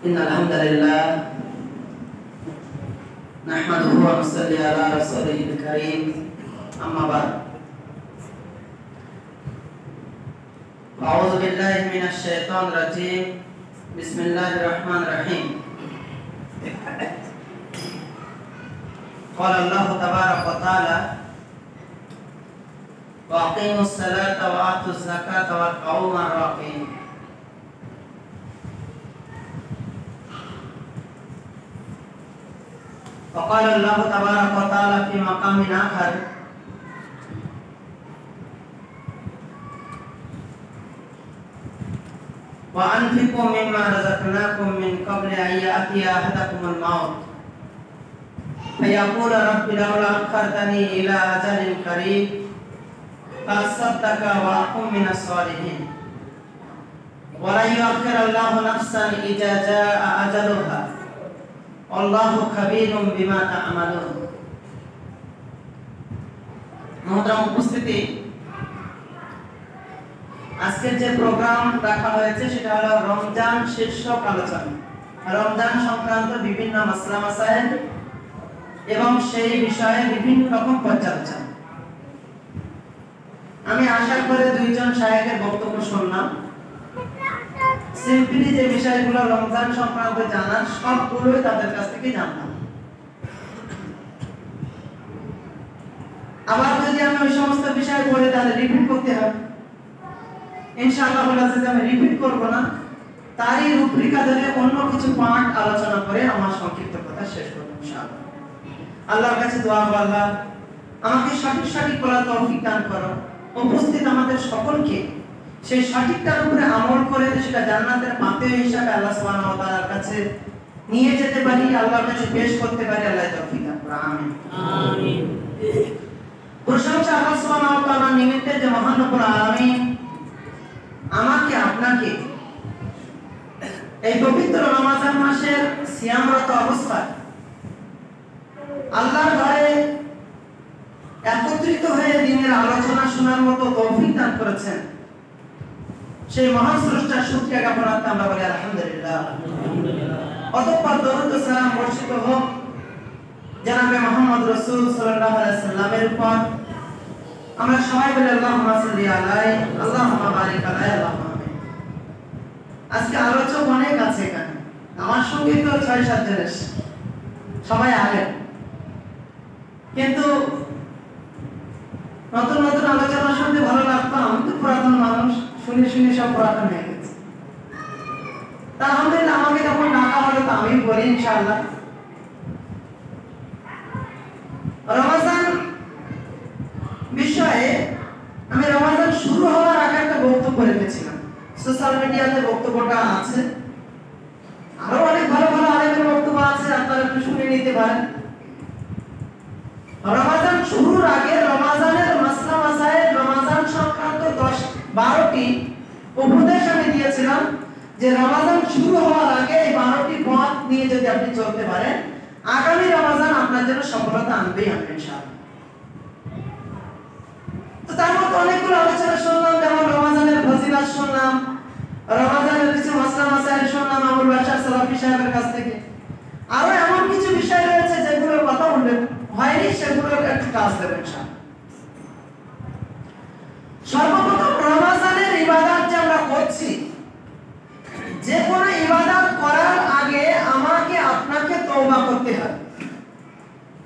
إن الحمد لله نحمده ونصلي على رسوله الكريم أما بعد أعوذ بالله من الشيطان الرجيم بسم الله الرحمن الرحيم قال الله تبارك وتعالى وأقيموا الصلاة وآتوا الزكاة واركعوا مع الراكعين وقال الله تبارك وتعالى في مقام آخر وأنفقوا مما رزقناكم من قبل أن يأتي أحدكم الموت فيقول رب لولا أخرتني إلى أجل قريب فأصدق وأكن من الصالحين ولن يؤخر الله نفسا إذا جاء أجلها والله خبير بما تعملون মোহতরম উপস্থিতি, আজকের যে প্রোগ্রাম রাখা হয়েছে সেটা হলো রমজান শীর্ষক আলোচনা, রমজান সংক্রান্ত বিভিন্ন মাসলা মাসাইল এবং সেই বিষয়ে বিভিন্ন রকম পর্যালোচনা। আমি আশা করে দুইজন শায়েখের বক্তব্য শুনলাম। সিম্পলি যে বিষয়গুলো রমজান সংক্রান্ত জানার সবগুলোই তাদের কাছ থেকে জানলাম। আবার যদি আমি ওই সমস্ত বিষয় পড়ে তাহলে রিপিট করতে হবে। ইনশাআল্লাহ আমি রিপিট করব না, তারই রূপরেখা ধরে অন্য কিছু পাঠ আলোচনা করে আমার সংক্ষিপ্ত কথা শেষ করব ইনশাআল্লাহ। আল্লাহর কাছে দোয়া করব, আল্লাহ আমাকে সঠিক বলার তৌফিক দান করো। উপস্থিত আমাদের সকলকে সেই সঠিকটার উপরে আমল করে সেটা জান্নাতের পাথেয় হিসাবে আল্লাহ সুবহানাহু ওয়া তাআলার কাছে নিয়ে যেতে পারি, আল্লাহর কাছে পেশ করতে পারি। আল্লাহ তৌফিক দান করুন, আমিন আমিন। প্রশংসা আল্লাহ সুবহানাহু ওয়া তাআলার নিমিত্তে যে মহান রব্বুল আলামিন আমাকে আপনাকে এই পবিত্র রমজান মাসের সিয়ামরত অবস্থায় আল্লাহর ঘরে একত্রিত হয়ে দিনের আলোচনা শোনার মতো তৌফিক দান করেছেন। সেই মহান স্রষ্টার শুকরিয়া জ্ঞাপনার্থে আমরা বলি আলহামদুলিল্লাহ। অতঃপর দরুদ ও সালাম বর্ষিত হোক জনাবে মুহাম্মদ রাসূল সাল্লাল্লাহু আলাইহি ওয়াসাল্লামের উপর। আমরা সবাই বলি আল্লাহুম্মা সাল্লি আলাইহি আল্লাহুম্মা বারিক আলাইহি আল্লাহুম্মা আমিন। আজকে আলোচক অনেক আছে এখানে, আমার সঙ্গে তো ৬-৭ জন এসেছে, সবাই আগে, কিন্তু নতুন নতুন আলোচনা শুনতে ভালো লাগতো। আমি তো পুরাতন মানুষ, শুনে সব পুরাতন হয়ে গেছে। আলহামদুলিল্লাহ আমাকে যখন ডাকা হলো তো আমি বলি ইনশাআল্লাহ। রমজান বিষয়ে আমি রমজান শুরু হওয়ার আগে একটা বক্তব্য রেখেছিলাম, সোশ্যাল মিডিয়াতে বক্তব্যটা আছে, আরো অনেক ভালো ভালো আলেমের বক্তব্য আছে, আপনারা একটু শুনে নিতে পারেন। রমজান শুরুর আগে রমজানের মাসলা মাসাইল, রমজান সংক্রান্ত 10-12টি উপদেশ আমি দিয়েছিলাম যে রমজান শুরু হওয়ার আগে এই 12টি পথ নিয়ে যদি আপনি চলতে পারেন, আগামী রমজান আপনার জন্য সফলতা আনবেই আনবে ইনশাআল্লাহ। তো তার মধ্যে অনেকগুলো আলোচনা শুনলাম, যেমন রমজানের ফজিলত শুনলাম, রমজানের কিছু মাসলা মাসাইল শুনলাম আবুল বাশার সালাফি সাহেবের কাছ থেকে। আরো এমন কিছু বিষয় রয়েছে যেগুলোর কথা উল্লেখ হয়নি, সেগুলোর একটু কাজ দেবেন ইনশাআল্লাহ। সর্বপ্রথম রমজানের ইবাদত যে আমরা করছি, যে কোনো ইবাদত করার আগে আমাকে আপনাকে তওবা করতে হবে,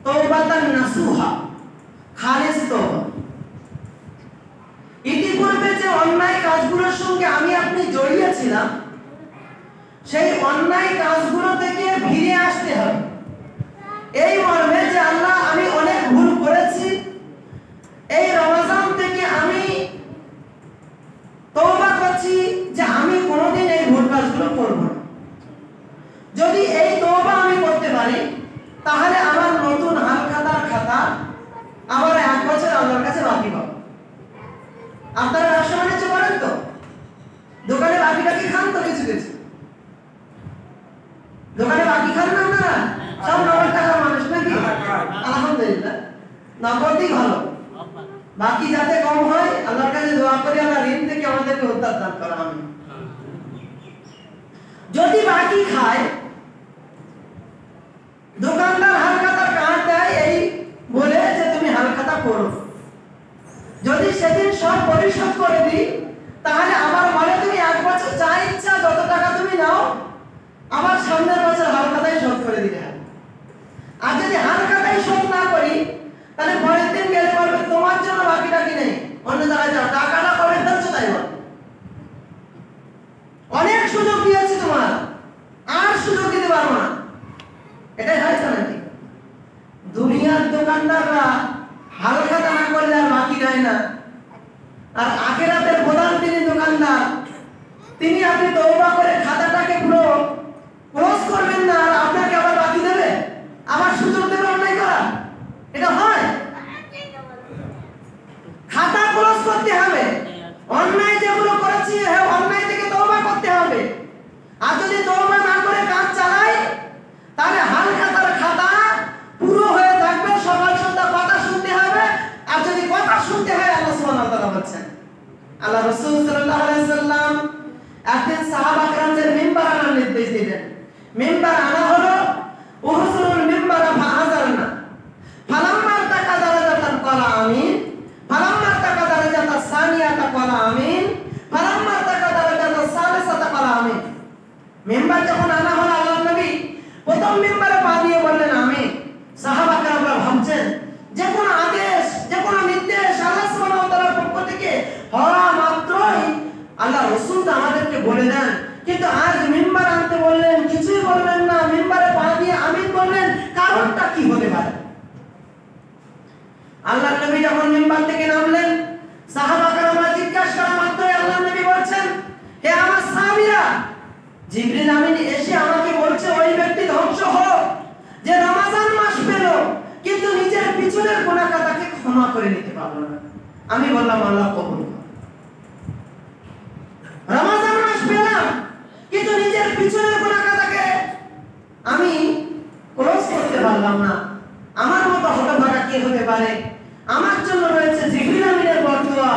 তওবাতান নাসুহা, খালিস তওবা। ইতিপূর্বে যে অন্যায় কাজগুলোর সঙ্গে আমি আপনি জড়িয়েছিলাম, সেই অন্যায় কাজগুলো থেকে ফিরে আসতে হবে, এই মর্মে যে আল্লাহ আমি অনেক ভুল করেছি, এই রমজান থেকে আমি তওবা করছি যে আমি কোনোদিন এই ভুল কাজগুলো করব না। যদি এই তওবা আমি করতে পারি, তাহলে আমার নতুন হালখাতার খাতা আবার 1 বছর আল্লাহর কাছে বাকি পাবো। আপনারা ব্যবসা বাণিজ্য করেন তো, দোকানে বাকি খান তো, কিছু দোকানে বাকি খান না আপনারা? সব নগদ টাকার মানুষ নাকি? আলহামদুলিল্লাহ, নগদই ভালো। বাকি যাতে কম হয়, আল্লাহর কাছে দোয়া করি আল্লাহ ঋণ থেকে আমাদেরকে উদ্ধার দান করা। আমিন। যদি যদি বাকি খায়, দোকানদার হালখাতা কাট দেয় এই বলে যে তুমি হালখাতা করো, যদি সেদিন সব পরিশোধ করে দিই, তাহলে আমার মানে তুমি এক বছর যা ইচ্ছা যত টাকা তুমি নাও আমার সামনের বছর হালখাতাই শোধ করে দিলে হবে। আর যদি হালখাতাই শোধ না করি, তাহলে পরের দিন গেলে বলবে তোমার জন্য বাকিটা কি নেই, অন্য জায়গায় যাও, টাকাটা কবে ফেলছো তাই বল। অনেক সুযোগ দিয়েছি তোমার, আর সুযোগ দিতে পারবো না। এটাই হয়েছে নাকি? দুনিয়ার দোকানদাররা হালখাতা না করলে আর বাকি দেয় না, আর আখিরাতের প্রধান তিনি দোকানদার, তিনি আপনি তওবা করে খাতাটাকে পুরো ক্লোজ করবেন না আর আপনাকে আবার বাকি দেবে, আবার সুযোগ দেবে অন্যায় করা। এটা হয়? খাতা ক্লোজ করতে হবে, অন্যায় যেগুলো করেছি অন্যায় থেকে তওবা করতে হবে। আর যদি তওবা না করে কাজ চালাই, তাহলে হালখাতার খাতা পুরো হয়ে থাকবে, সকাল সন্ধ্যা কথা শুনতে হবে। আর যদি কথা শুনতে হয়, আল্লাহ সুবহানাহু ওয়া তাআলা বলেছেন, আল্লাহ রাসূল সাল্লাল্লাহু আলাইহি ওয়াসাল্লাম একদিন সাহাবা کرامদের মিম্বার আনার নির্দেশ দিলেন। মিম্বার আনা হলো উহজুরুল মিম্বার ফাহাজারনা ফালাম্মা তাকা দারাজাতান ক্বালা আমিন, ফালাম্মা তাকা দারাজাতাস সানিয়াতা ক্বালা আমিন, ফালাম্মা তাকা দারাজাতাস সালিসাতা ক্বালা আমিন। মিম্বার যখন আনা হলো, আল্লাহর নবী প্রথম মিম্বারে পা দিয়ে বললেন আমিন। সাহাবা کرامরা ভাবছেন যে কোনো আদেশ, যে কোনো নির্দেশ আল্লাহ সুবহানাহু ওয়া তাআলার পক্ষ থেকে হওয়া মাত্রই আল্লাহ রাসূল আমাদেরকে বলে দেন, কিন্তু আজ মিম্বার আনতে বললেন, কিছুই বললেন না, মিম্বারে পা দিয়ে আমিন বললেন, কারণটা কি হতে পারে? আল্লাহর নবী যখন মিম্বার থেকে নামলেন, সাহাবা کرامরা জিজ্ঞাসা করা মাত্রই আল্লাহর নবী বলছেন, হে আমার সাহাবীরা, জিবরিল আমিন এসে আমাকে বলছে ওই ব্যক্তি ধ্বংস হোক যে রমজান মাস পেল কিন্তু নিজের পিছনের গুনাহ খাতাকে ক্ষমা করে নিতে পারলো না। আমি বললাম আল্লাহ কবুল করুন। রমজান মাস পেলাম কিন্তু নিজের পিছনের গুনাহ খাতাকে আমি ক্লোজ করতে পারলাম না। আমার মতো হতভাগা কে হতে পারে? আমার জন্য রয়েছে জিবরিল আমিনের বদদুয়া,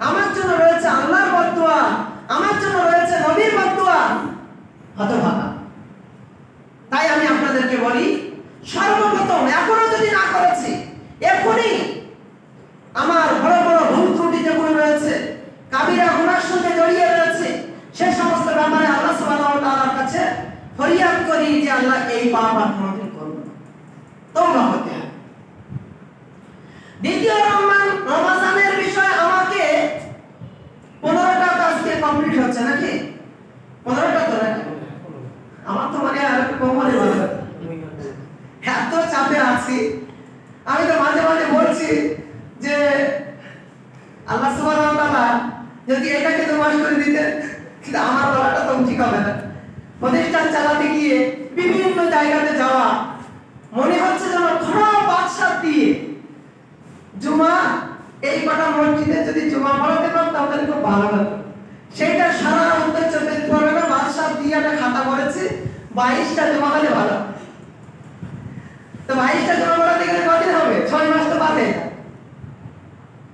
আমার জন্য রয়েছে আল্লাহর বদদুয়া, আমার জন্য রয়েছে নবীর বদদুয়া। হতভাগা। তাই আমি আপনাদেরকে বলি, সর্বপ্রথম এখনো যদি না করেছি, এখনই আমার বড় বড় ভুল ত্রুটি যেগুলো রয়েছে, কাবিরা গুনাহর সঙ্গে জড়িয়ে রয়েছে, সে সমস্ত ব্যাপারে আল্লাহ সুবহানাহু ওয়া তাআলার কাছে ফরিয়াদ করি যে আল্লাহ এই পাপ আর কোনোদিন করব না, তওবা করতে হবে। দ্বিতীয় রমজানের বিষয় আমাকে 15টা আজকে কমপ্লিট হচ্ছে নাকি? 15টা তো নাকি? আমার তো মানে আর একটু কম হলে ভালো হতো। এত চাপে আছি, আমি তো মাঝে মাঝে বলছি যে আল্লাহ সুবহানাহু ওয়া তাআলা যদি এটাকে তো মাস করে দিতে, কিন্তু আমার বলাটা তো ঠিক হবে না। প্রতিষ্ঠান চালাতে গিয়ে বিভিন্ন জায়গাতে যাওয়া, মনে হচ্ছে যেন খড়া বাদশা দিয়ে জুমা, এই কটা মসজিদে যদি জুমা পড়াতে পারতাম তাহলে খুব ভালো হতো। সেইটা সারা উত্তর চব্বিশ পরগনা বাদশা দিয়ে একটা খাতা করেছে, 22টা জমা হলে ভালো। তো 22টা জমা পড়াতে গেলে কদিন হবে? 6 মাস তো বাদে,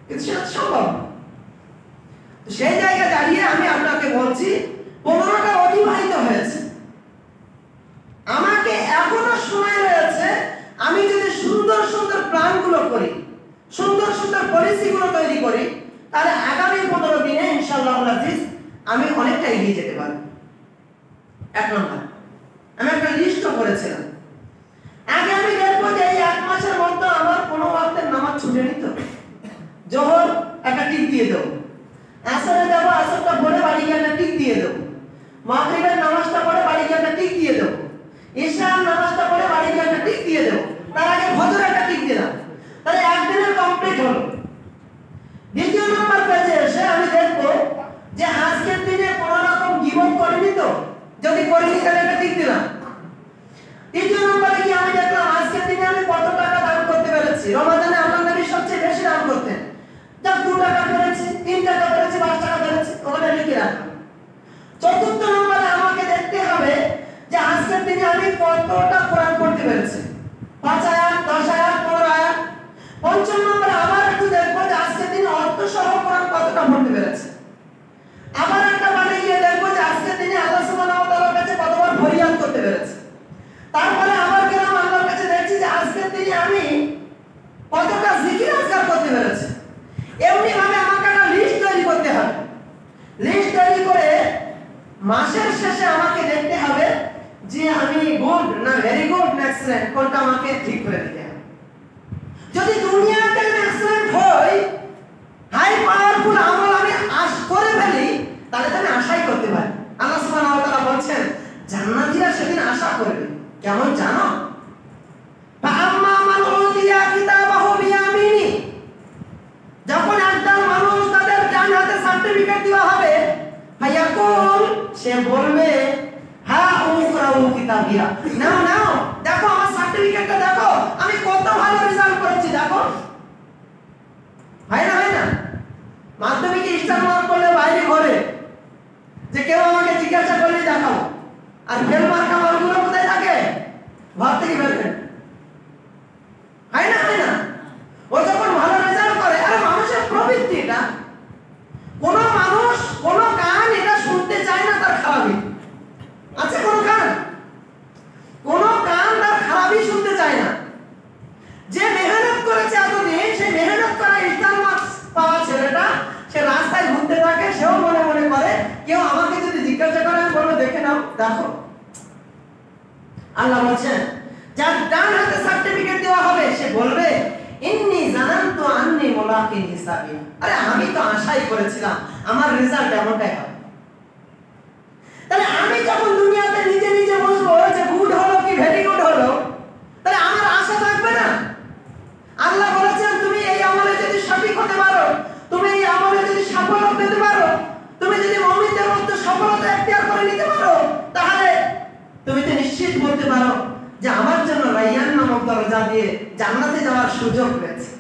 কিন্তু সেটা সম্ভব। সেই জায়গায় দাঁড়িয়ে আমি আপনাকে বলছি 15টা অতিবাহিত হয়েছে, আমাকে এখনো সময় রয়েছে। আমি যদি সুন্দর সুন্দর প্ল্যানগুলো করি, সুন্দর সুন্দর পলিসিগুলো তৈরি করি, তাহলে আগামী 15 দিনে ইনশাআল্লাহ আজিজ আমি অনেকটা এগিয়ে যেতে পারব। এক নম্বর, আমি একটা লিস্ট করেছিলাম। আগে আমি দেখবো যে এই এক মাসের মধ্যে আমার কোনো ওয়াক্তের নামাজ ছুটে নিত। জোহর একটা টিক দিয়ে দেবো, আসরে যাবো, আসরটা পড়ে বাড়ি গিয়ে একটা টিক দিয়ে দেবো, মাগরিবের নামাজটা পড়ে বাড়ি গিয়ে একটা টিক দিয়ে দেবো, ইশার নামাজটা পড়ে বাড়ি গিয়ে একটা টিক দিয়ে দেবো, তার আগে ফজর একটা টিক দিলাম, তাহলে একদিনের কমপ্লিট হলো। দ্বিতীয় নম্বর পেজে এসে আমি দেখবো যে আজকের দিনে কোনো রকম গীবত করিনি তো, যদি করিনি তাহলে একটা টিক দিলাম। তৃতীয় নম্বরে কি আমি দেখলাম আজকের দিনে আমি কত টাকা দান করতে পেরেছি। রমাদানে আল্লাহর নবী সবচেয়ে বেশি দান করতেন, যাক 2 টাকা করেছি, 3 টাকা করেছি, 5 টাকা করেছি, ওখানে লিখে রাখলাম। চতুর্থ নম্বরে আমাকে দেখতে হবে যে আজকের দিনে আমি কতটা কোরআন পড়তে পেরেছি, 5 আয়াত, 10 আয়াত, 15 আয়াত। পঞ্চম নম্বরে আবার একটু দেখবো যে আজকের দিনে অর্থ সহ কোরআন কতটা পড়তে পেরেছি। আবার একটা বাড়ি গিয়ে দেখবো যে আজকের দিনে আল্লাহ সুবহানাহু ওয়া তাআলার কাছে কতবার পেরেছে। তারপরে আবার গেলাম আল্লাহর কাছে, দেখছি যে আজকের দিনে আমি কতটা জিকির আজকার করতে পেরেছি। এমনি ভাবে আমাকে একটা লিস্ট তৈরি করতে হবে। লিস্ট তৈরি করে মাসের শেষে আমাকে দেখতে হবে যে আমি গুড না ভেরি গুড না এক্সেলেন্ট, কোনটা আমাকে ঠিক করে দিতে হবে। যদি দুনিয়াতে এক্সেলেন্ট হই, হাই পাওয়ারফুল আমল আমি করে ফেলি, তাহলে তো আমি আশাই করতে পারি। আল্লাহ সুবহানাহু ওয়া তাআলা বলছেন জান্নাতীরা সেদিন আশা করবে কেমন জানো? ফাআম্মা মান উতিয়া কিতাবাহু বিয়ামিনি, যখন একদল মানুষ তাদের ডান হাতে সার্টিফিকেট দেওয়া হবে, ফায়াকুল, সে বলবে হা উকরাউ কিতাবিয়া, নাও নাও দেখো আমার সার্টিফিকেটটা দেখো, আমি কত ভালো রেজাল্ট করেছি দেখো। হয় না মাধ্যমিকে স্টার মার্ক করলে বাইরে ঘরে যে কেউ আমাকে জিজ্ঞাসা করলে দেখাও, আর ফেল মার্কা মার্কগুলো কোথায় থাকে? ঘর থেকে বের করে। হয় না ও যখন ভালো রেজাল্ট করে, আর মানুষের প্রবৃত্তি এটা, কোন মানুষ কোন গান এটা শুনতে চায় না তার খারাপই আছে। কোন গান তার খারাপই শুনতে চায় না। যে মেহনত করেছে এতদিন, সেই মেহনত করা স্টার মার্কস পাওয়া ছেলেটা সে রাস্তায় ঘুরতে থাকে, সেও মনে মনে করে কেউ আমাকে যদি জিজ্ঞাসা করে আমি বলবো দেখে নাও দেখো। আল্লাহ বলছেন যার ডান হাতে সার্টিফিকেট দেওয়া হবে সে বলবে ইন্নী জানান্তু আন্নী মুলাকিন হিসাবি, আরে আমি তো আশাই করেছিলাম আমার রেজাল্ট এমনটাই হবে। তাহলে আমি যখন দুনিয়াতে নিজে নিজে বুঝবো যে গুড হলো কি ভেরি গুড হলো, তাহলে আমার আশা থাকবে না। আল্লাহ বলেছেন তুমি এই আমলে যদি সঠিক হতে পারো, তুমি এই আমলে যদি সাফল্য পেতে পারো, তুমি যদি মুমিনদের মধ্যে সফলতা এখতিয়ার করে নিতে পারো, তাহলে তুমি তো নিশ্চিত বলতে পারো যে আমার জন্য রায়্যান নামক দরজা দিয়ে জান্নাতে যাওয়ার সুযোগ রয়েছে।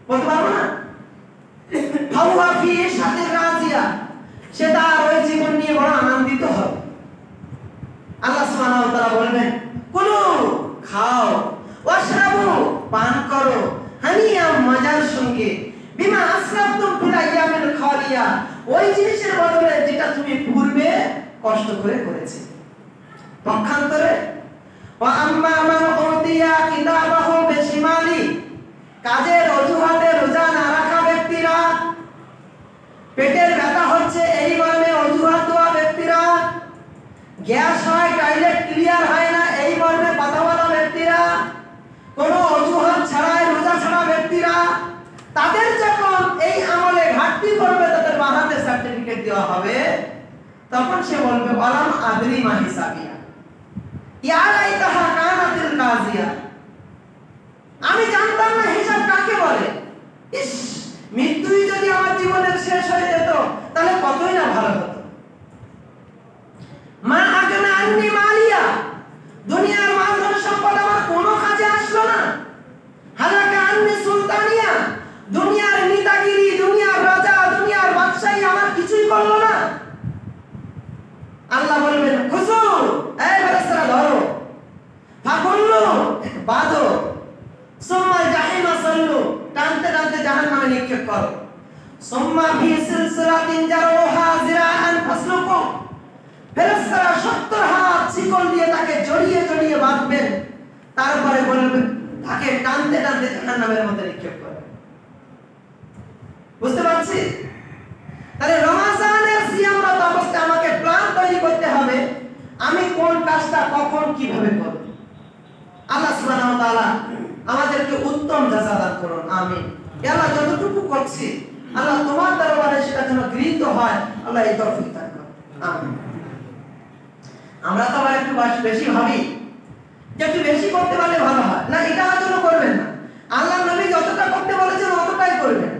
বলতে পারবো না? হাওয়া ফি সাথে রাজিয়া, সে তার ওই জীবন নিয়ে বড় আনন্দিত হবে। আল্লাহ সুবহানাহু ওয়া তাআলা বলবেন কুলু, খাও, ওয়াশরাবু, পান করো, হানিয়া, মজার সঙ্গে, বিমা আসরাফতুম ফিল আইয়ামিল খালিয়া, ওই জিনিসের বদলে যেটা তুমি পূর্বে কষ্ট করে করেছে। পক্ষান্তরে ওয়া আম্মা মান উতিয়া কিতাবাহু বিশিমালি, কাজের অজুহাতে রোজা না রাখা ব্যক্তিরা, পেটের ব্যথা হচ্ছে এই মর্মে অজুহাত দেওয়া ব্যক্তিরা, গ্যাস হয় টয়লেট ক্লিয়ার হয় না এই মর্মে কথা বলা ব্যক্তিরা, কোনো অজুহাত ছাড়াই রোজা ছাড়া ব্যক্তিরা, তাদের যখন এই আমলে ঘাটতি করবে তাদের বাহাতে সার্টিফিকেট দেওয়া হবে, তখন সে বলবে ওয়ালাম আদরি মা হিসাবিয়া, ইয়া লাইতাহা কানাতিল কাজিয়া, আমি জানতাম না হিসাব কাকে বলে। ইস, মৃত্যুই যদি আমার জীবনের শেষ হয়ে যেত তাহলে কতই না ভালো হতো। মা আগনা আন্নি মালিয়া, দুনিয়ার মাল সম্পদ আমার কোনো কাজে আসলো না। হালাকা আন্নি সুলতানিয়া, দুনিয়ার নেতাগিরি, দুনিয়ার রাজা, দুনিয়ার বাদশাহী আমার কিছুই করলো না। আল্লাহ বলবেন খুশু, এই ফেরেশতারা ধরো, ফাকুল্লু, বাঁধো, সুম্মা জাহিমা সাল্লু, টানতে টানতে জাহান্নামে নিক্ষেপ করো, সুম্মা ফি সিলসিলাতিন জারুহা জিরাআন ফাসলুকু, ফেরেশতারা 70 হাত শিকল দিয়ে তাকে জড়িয়ে জড়িয়ে বাঁধবেন, তারপরে বলবেন তাকে টানতে টানতে জাহান্নামের মধ্যে নিক্ষেপ করো। বুঝতে পারছি? তাহলে রমজানের সিয়ামরত অবস্থায় আমাকে প্ল্যান তৈরি করতে হবে আমি কোন কাজটা কখন কিভাবে করব। আল্লাহ সুবহানাহু ওয়া তাআলা আমাদেরকে উত্তম জাযা দান করুন, আমিন। আল্লাহ যতটুকু করছি আল্লাহ তোমার দরবারে সেটা যেন গৃহীত হয়, আল্লাহ এই তৌফিক দান করুন, আমিন। আমরা তো আবার একটু বেশি ভাবি যে একটু বেশি করতে পারলে ভালো হয় না, এটা হয়তো করবেন না। আল্লাহ নবী যতটা করতে বলেছেন অতটাই করবেন,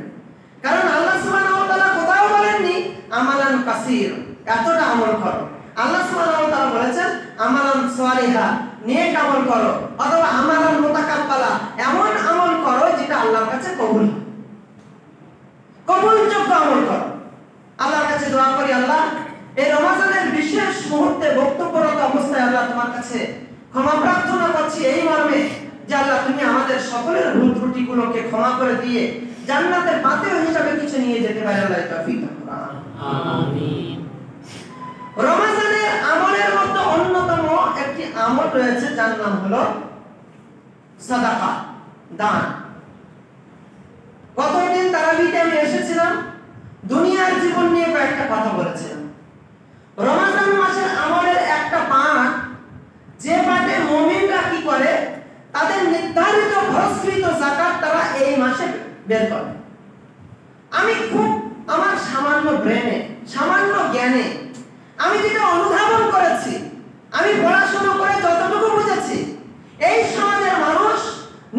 কারণ আল্লাহ সুবহানাহু ওয়া তাআলা কোথাও বলেননি আমালান কাসীর, এতটা আমল করো। আল্লাহ সুবহানাহু ওয়া তাআলা বলেছেন আমালান সালিহা, নেক আমল করো, অথবা আমালান মুতাকাব্বালা, এমন আমল করো যেটা আল্লাহর কাছে কবুল হয়, কবুলযোগ্য আমল করো। আল্লাহর কাছে দোয়া করি আল্লাহ এই রমজানের বিশেষ মুহূর্তে বক্তব্যরত অবস্থায় আল্লাহ তোমার কাছে ক্ষমা প্রার্থনা করছি এই মর্মে যে আল্লাহ তুমি আমাদের সকলের ভুল ত্রুটিগুলোকে ক্ষমা করে দিয়ে জান্নাতের পাতেও হিসাবে কিছু নিয়ে যেতে পারে, আল্লাহ তৌফিক দান করুন, আমিন। রমজানের আমলের মধ্যে অন্যতম একটি আমল রয়েছে যার নাম হলো সাদাকা, দান। গতদিন তারাবিতে আমি এসেছিলাম, দুনিয়ার জীবন নিয়ে কয়েকটা কথা বলেছিলাম। রমজান মাসের আমলের একটা পাঠ, যে পাঠে মুমিনরা কি করে, তাদের নির্ধারিত খরচকৃত যাকাত তারা এই মাসে বের করে। আমি খুব আমার সামান্য ব্রেনে, সামান্য জ্ঞানে আমি যেটা অনুধাবন করেছি, আমি পড়াশোনা করে যতটুকু বুঝেছি, এই সমাজের মানুষ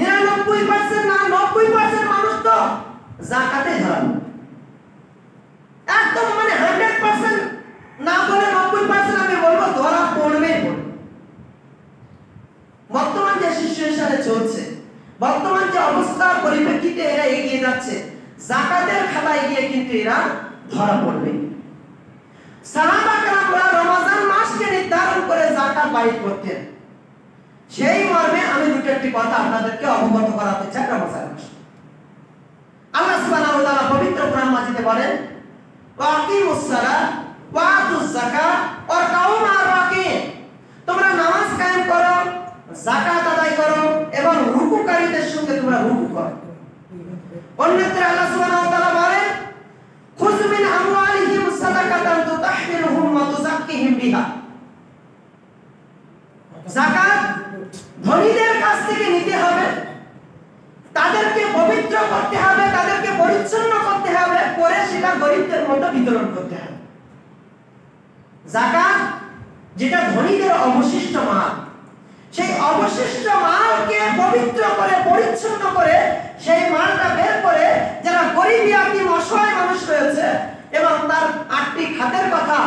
99% না 90% মানুষ তো যাকাতে ধরানো, একদম মানে 100% না বলে 90% আমি বলবো ধরা পড়বেই পড়বে। বর্তমান যে সিচুয়েশনে চলছে, বর্তমান যে অবস্থার পরিপ্রেক্ষিতে এরা এগিয়ে যাচ্ছে, যাকাতের খাতায় গিয়ে কিন্তু এরা ধরা পড়বে। সাহাবা কেরামরা রমজান মাসকে নির্ধারণ করে যাকাত বাইর করতেন। সেই মর্মে আমি দুটো একটি কথা আপনাদেরকে অবগত করাতে চাই। রমজান মাস আল্লাহ সুবহানাহু ওয়া তাআলা পবিত্র কোরআন মাজিদে বলেন, ওয়াকিমুস সালাত ওয়া আতুজ যাকাত ওয়া কাউ মা রাকিন, তোমরা নামাজ কায়েম করো, যাকাত আদায় করো এবং রুকুকারীদের সঙ্গে তোমরা রুকু করো। অন্যত্র আল্লাহ সুবহানাহু ওয়া তাআলা বলেন, খুয মিন আমওয়ালিহিম সাদাকাতান তুতাহহিরুহুম ওয়া তুযাক্কিহিম বিহা। যাকাত ধনীদের কাছ থেকে নিতে হবে, তাদেরকে পবিত্র করতে হবে, তাদেরকে পরিচ্ছন্ন করতে হবে, পরে সেটা গরিবদের মধ্যে বিতরণ করতে হবে। যাকাত যেটা ধনীদের অবশিষ্ট মাল, সেই অবশিষ্ট মালকে পবিত্র করে পরিচ্ছন্ন করে সেই মালটা বের করে যারা গরিব ইয়াতীম অসহায় মানুষ রয়েছে, এবং তার 8টি খাতের কথা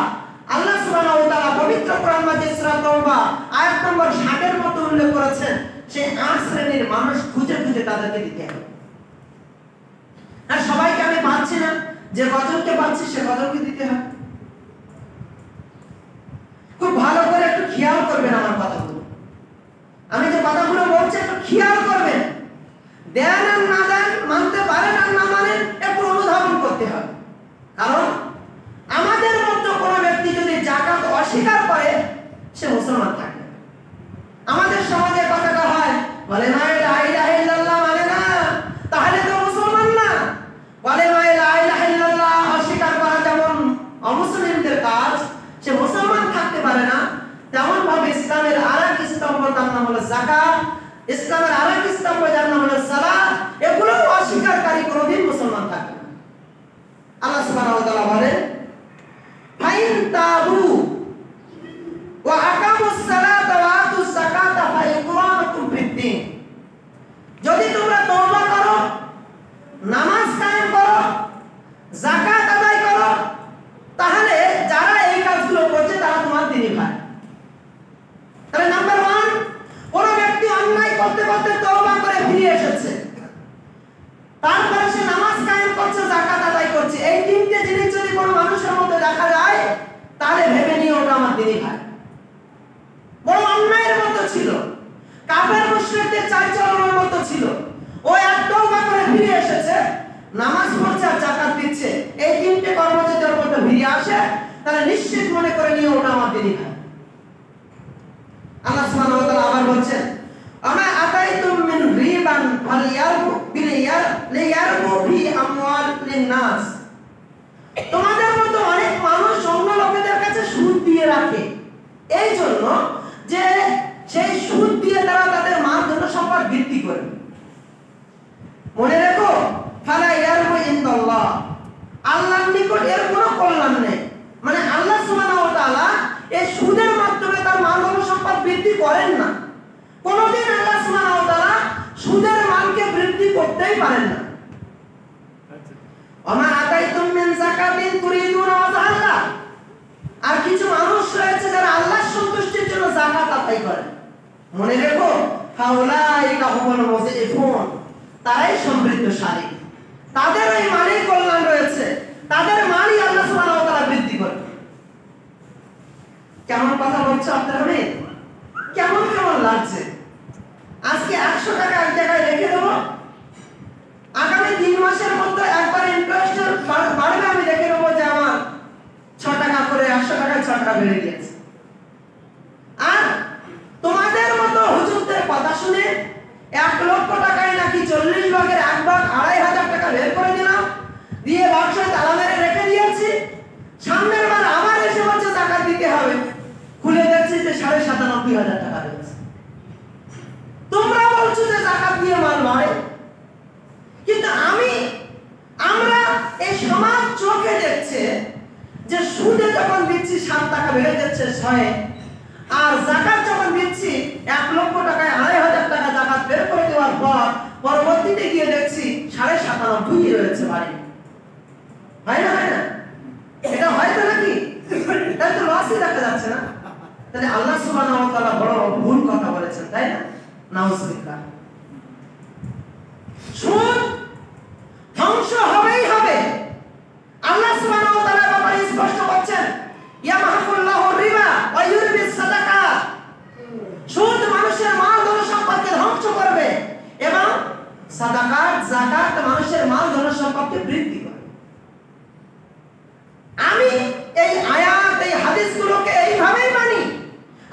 আল্লাহ সুবহানাহু ওয়া তাআলা পবিত্র কোরআন মাজিদ সূরা তাওবা আয়াত নম্বর 60 এর মধ্যে উল্লেখ করেছেন। সেই 8 শ্রেণীর মানুষ খুঁজে খুঁজে তাদেরকে দিতে হবে। আর সবাইকে আমি পাচ্ছি না, যে কজনকে পাচ্ছি সে কজনকে দিতে হবে। খুব ভালো করে একটু খেয়াল করবেন আমার কথাগুলো, আমি যে কথাগুলো বলছি একটু খেয়াল করবেন। দেন আর না দেন, মানতে পারেন আর না মানেন, একটু অনুধাবন করতে হবে। কারণ আমাদের মধ্যে কোনো ব্যক্তি যদি যাকাত অস্বীকার করে, সে মুসলমান থাকে। আমাদের সমাজে কথাটা হয়, বলে না লা ইলাহা ইল্লাল্লাহ মানে না, তাহলে তো মুসলমান না। বলে না লা ইলাহা ইল্লাল্লাহ অস্বীকার করা যেমন অমুসলিমদের কাজ, সে মুসলমান থাকতে পারে না, তেমন ভাবে ইসলামের আরেক স্তম্ভ তার নাম হলো যাকাত, ইসলামের আরেক স্তম্ভ যার নাম হলো সালাত, এগুলো অস্বীকারকারী কোনদিন মুসলমান থাকবে না। আল্লাহ সুবহানাহু ওয়া তাআলা বলেন, ফাইন তাবু ওয়া আকামুস সালাতা ওয়া আতুজ যাকাতা ফাইকুরানুকুম ফিদ্দীন, যদি তোমরা তওবা করো, নামাজ কায়েম করো, যাকাত আদায় করো, তাহলে যারা এই কাজগুলো করছে তারা তোমার দ্বীনি ভাই। তাহলে নাম্বার 1, কোন ব্যক্তি অন্যায় করতে করতে তওবা করে ফিরে এসেছে, তারপরে সে নামাজ কায়েম করছে, যাকাত আদায় করছে, এই তিনটে জিনিস যদি কোনো মানুষের মধ্যে দেখা যায়, তাহলে ভেবে নিও ওটা আমার দ্বীনি ভাই। বড় অন্যায়ের মতো ছিল, কাফের মুশরিকদের চালচলনের মতো ছিল, ও এক তওবা করে ফিরে এসেছে, নামাজ পড়ছে আর যাকাত দিচ্ছে, এই তিনটে কর্ম যদি ওর মধ্যে ফিরে আসে, তাহলে নিশ্চিত মনে করে নিও ওটা আমার দ্বীনি ভাই। আল্লাহ সুবহানাহু ওয়া তাআলা আবার বলছেন, আমা আতাইতুম মিন রিবান ফালিয়ারবু লিয়ারবু ফি আমওয়ালিন নাস, তোমাদের মতো অনেক মানুষ অন্য লোকেদের কাছে সুদ দিয়ে রাখে, এই জন্য যে সেই সুদ দিয়ে তারা তাদের মাল ধন সম্পদ বৃদ্ধি করে। মনে রেখো, ফালা ইয়ারবু ইনদাল্লাহ, আল্লাহর নিকট এর কোনো কল্যাণ নেই। মানে আল্লাহ সুবহানাহু ওয়া তাআলা এই সুদের মাধ্যমে তার মাল ধন সম্পদ বৃদ্ধি করেন না। কোনদিন আল্লাহ সুবহানাহু ওয়া তাআলা সুদের মালকে বৃদ্ধি করতেই পারেন না। ওমা আতাইতুম মিন যাকাতিন তুরিদুনা ওয়াজহাল্লাহ, আর কিছু মানুষ রয়েছে যারা আল্লাহর সন্তুষ্টির জন্য যাকাত আদায় করে। মনে রেখো, ফাউলাইকা হুমুল মুযিফুন, তারাই সমৃদ্ধশালী, তাদের এই মালের কল্যাণ রয়েছে, তাদের মালই আল্লাহ সুবহানাহু ওয়া তাআলা বৃদ্ধি করে। কেমন কথা বলছো আপনারা? কেমন কেমন লাগছে? আজকে 100 টাকা এক জায়গায় রেখে দেবো, আগামী 3 মাসের মধ্যে একবার ইন্টারেস্ট বাড়বে, আমি রেখে দেবো যে আমার 6 টাকা করে 100 টাকায় 6 টাকা বেড়ে গিয়েছে। আর তোমাদের মতো হুজুরদের কথা শুনে 1 লক্ষ টাকায় নাকি 40 ভাগের 1 ভাগ 2500 টাকা বের করে দিলাম, দিয়ে বাক্সে তালা মেরে রেখে দিয়েছি, সামনের বার আবার এসে বলছে টাকা দিতে হবে, খুলে দেখছি যে 97,500 টাকা রয়েছে। তোমরা বলছো যে জাকাত দিয়ে মাল বাড়ে, কিন্তু আমরা এই সমাজ চোখে দেখছে যে সুদে যখন দিচ্ছি 7 টাকা বেড়ে যাচ্ছে 6, আর জাকাত যখন দিচ্ছি 1 লক্ষ টাকায় 2500 টাকা জাকাত বের করে দেওয়ার পর পরবর্তীতে গিয়ে দেখছি 97.5 রয়েছে বাড়ি। হয় না? এটা হয় তো নাকি? এটা তো লসই দেখা যাচ্ছে না। তাহলে আল্লাহ সুবহানাহু ওয়া তাআলা বড় ভুল কথা বলেছেন, তাই না? নাউজুবিল্লাহ। সুদ ধ্বংস হবেই হবে। আল্লাহ সুবহানাহু ওয়া তাআলা ব্যাপারে স্পষ্ট করছেন, ইয়ামহাকুল্লাহু রিবা ওয়া ইউরবিস সাদাকাত। সুদ মানুষের মাল ধন সম্পদকে ধ্বংস করবে এবং সাদাকাত যাকাত মানুষের মাল ধন সম্পদকে বৃদ্ধি করবে। আমি এই আয়াত এই হাদিসগুলোকে এইভাবেই মানি,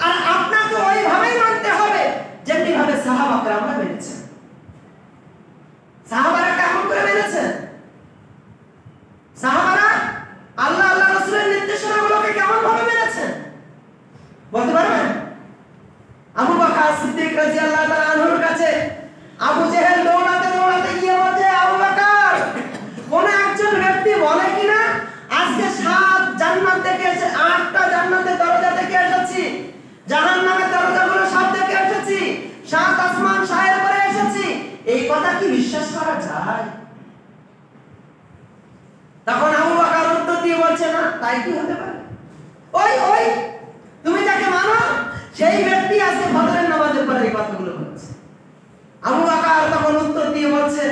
আর আপনাকে ওইভাবেই মানতে হবে যেমনি ভাবে সাহাবা কেরামরা মেনেছেন। সাহাবারা কেমন করে মেনেছেন? সাহাবারা আল্লাহ রাসূলের নির্দেশনাগুলোকে কেমন ভাবে মেনেছেন বলতে পারবেন? আবু বকর সিদ্দিক রাদিয়াল্লাহু তাআলা আনহুর কাছে আবু জেহেল দৌড়াতে গিয়ে বলে, আবু বকর, কোন একজন ব্যক্তি বলে কিনা আজকে 7 জান্নাত দেখে এসেছি, 8টা জান্নাতের দরজা দেখে এসেছি, জাহান্নামের দরজাগুলো সব দেখে এসেছি, 7 আসমান সায়ের করে এসেছি, এই কথা কি বিশ্বাস করা যায়? তখন আবু বকর উত্তর দিয়ে বলছে, না, তাই কি হতে পারে? ওই তুমি যাকে মানো সেই ব্যক্তি আজকে ফজরের নামাজের পরে এই কথাগুলো বলছে। আবু বকর তখন উত্তর দিয়ে বলছে,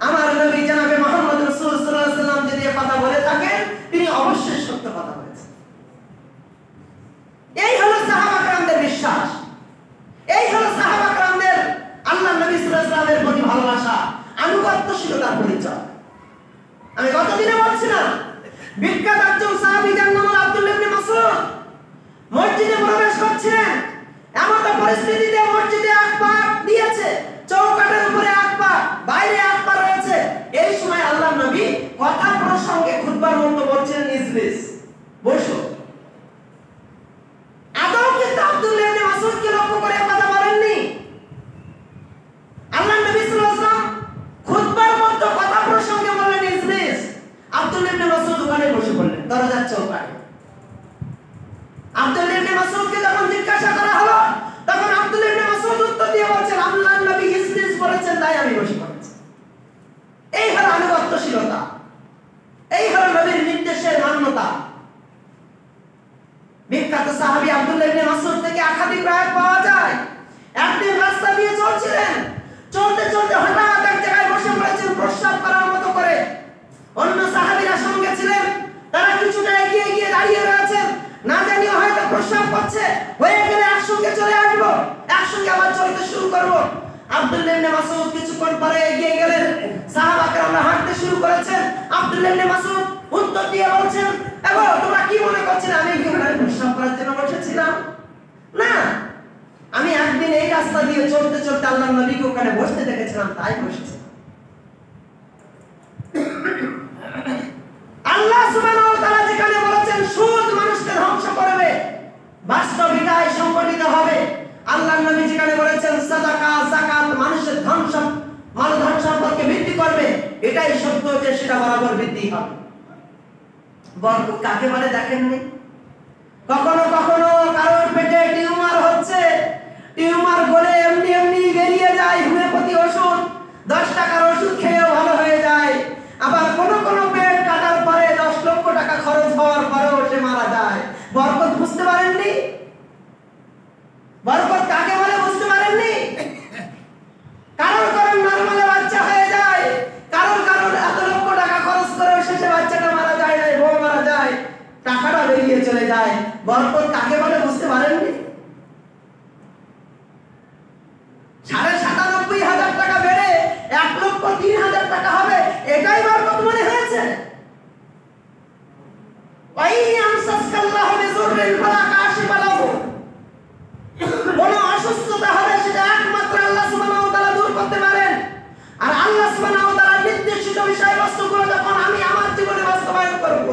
আমার নবী জনাবে মুহাম্মদ রাসূলুল্লাহ সাল্লাল্লাহু আলাইহি ওয়াসাল্লাম যদি এই কথা বলে থাকেন তিনি অবশ্যই সত্য কথা বলেছেন। এই হলো সাহাবা کرامদের বিশ্বাস, এই হলো সাহাবা کرامদের আল্লাহর নবী সাল্লাল্লাহু আলাইহি ওয়াসাল্লামের প্রতি ভালোবাসা, আনুগত্যশীলতার পরিচয়। আমি গতদিনে বলছিলাম, বিখ্যাত একজন সাহাবী যার নাম আব্দুল্লাহ ইবনে মাসউদ মসজিদে প্রবেশ করছিলেন, এমন পরিস্থিতিতে মসজিদে 1 পা দিয়েছে, চৌকাঠের উপরে 1 পা, বাইরে 1 পা রয়েছে। এই সময় আল্লাহর নবী কথা প্রসঙ্গে খুতবার মতো বলছেন, ইজলিস, বসো। আদৌ কিন্তু আব্দুল্লাহ ইবনে মাসউদকে লক্ষ্য করে কথা বলেননি। আল্লাহর নবী সাল্লাল্লাহু আলাইহি ওয়াসাল্লাম খুতবার মতো কথা প্রসঙ্গে বললেন, ইজলিস। আব্দুল্লাহ ইবনে মাসউদ ওখানে বসে পড়লেন দরজার চৌকাঠে। আব্দুল্লাহ ইবনে মাসউদকে যখন জিজ্ঞাসা করা হলো, তখন আব্দুল্লাহ ইবনে মাসউদ উত্তর দিয়ে বলছেন, আল্লাহর নবী ইজলিস বলেছেন তাই আমি বসে পড়েছি। এই হলো আনুগত্যশীলতা, এই হলো নবীর নির্দেশের মান্যতা। বিখ্যাত সাহাবী আব্দুল্লাহ ইবনে মাসউদ থেকে একাধিক রাত পাওয়া যায়। একদিন রাস্তা দিয়ে চলছিলেন, চলতে হঠাৎ এক জায়গায় বসে পড়েছেন প্রস্রাব করার মতো করে। অন্য সাহাবীরা সঙ্গে ছিলেন, তারা কিছুটা এগিয়ে গিয়ে দাঁড়িয়ে রয়েছেন, না জানিও হয়তো প্রস্রাব করছে, হয়ে গেলে একসঙ্গে চলে আসবো, একসঙ্গে আবার চলতে শুরু করব। আব্দুল্লাহ ইবনে মাসউদ কিছুক্ষণ পরে এগিয়ে গেলেন, সাহাবা کرامরা হাঁটতে শুরু করেছেন। আব্দুল্লাহ ইবনে মাসউদ উত্তর দিয়ে বলছেন, এগো তোমরা কি মনে করছেন আমি এখানে প্রস্রাব করার জন্য বসেছিলাম? না, আমি একদিন এই রাস্তা দিয়ে চলতে আল্লাহর নবীকে ওখানে বসতে দেখেছিলাম, তাই বসেছি। আল্লাহ সুবহানাহু ওয়া তাআলা যেখানে বলেছেন সুদ মানুষকে ধ্বংস করবে, বাস্তবিকতায় সংঘটিত হবে। আল্লাহর নবী যেখানে বলেছেন সাদাকা যাকাত মানুষের মাল ধন সম্পদকে বৃদ্ধি করবে, এটাই সত্য যে সেটা বরাবর বৃদ্ধি হবে। বরকত কাকে বলে দেখেননি? কখনো কারোর পেটে টিউমার হচ্ছে, টিউমার গলে এমনি বেরিয়ে যায়, হোমিওপ্যাথি ওষুধ 10 টাকার ওষুধ খেয়েও ভালো হয়ে যায়। আবার কোন পেট কাটার পরে 10 লক্ষ টাকা খরচ হওয়ার পরেও সে মারা যায়। বরকত বুঝতে পারেননি? বরকত কাকে বলে বুঝতে পারেননি? কারোর নরমালে বাচ্চা হয়ে যায়, কারোর এত লক্ষ টাকা খরচ করে শেষে বাচ্চাটা মারা যায় না, বউ মারা যায়, টাকাটা বেরিয়ে চলে যায়। বরকত কাকে বলে বুঝতে পারেননি? 97,500 টাকা বেড়ে 1,03,000 টাকা হবে, এটাই বরকত মনে হয়েছে? ওয়াই আমসাসকাল্লাহু বিযুর দুররিন ফালা কাশিফা লাহু, কোন অসুস্থতা হলে সেটা একমাত্র আল্লাহ সুবহানাহু ওয়া তাআলা দূর করতে পারেন। আর আল্লাহ সুবহানাহু ওয়া তাআলা নির্দেশিত বিষয়বস্তুগুলো যখন আমি আমার জীবনে বাস্তবায়ন করব,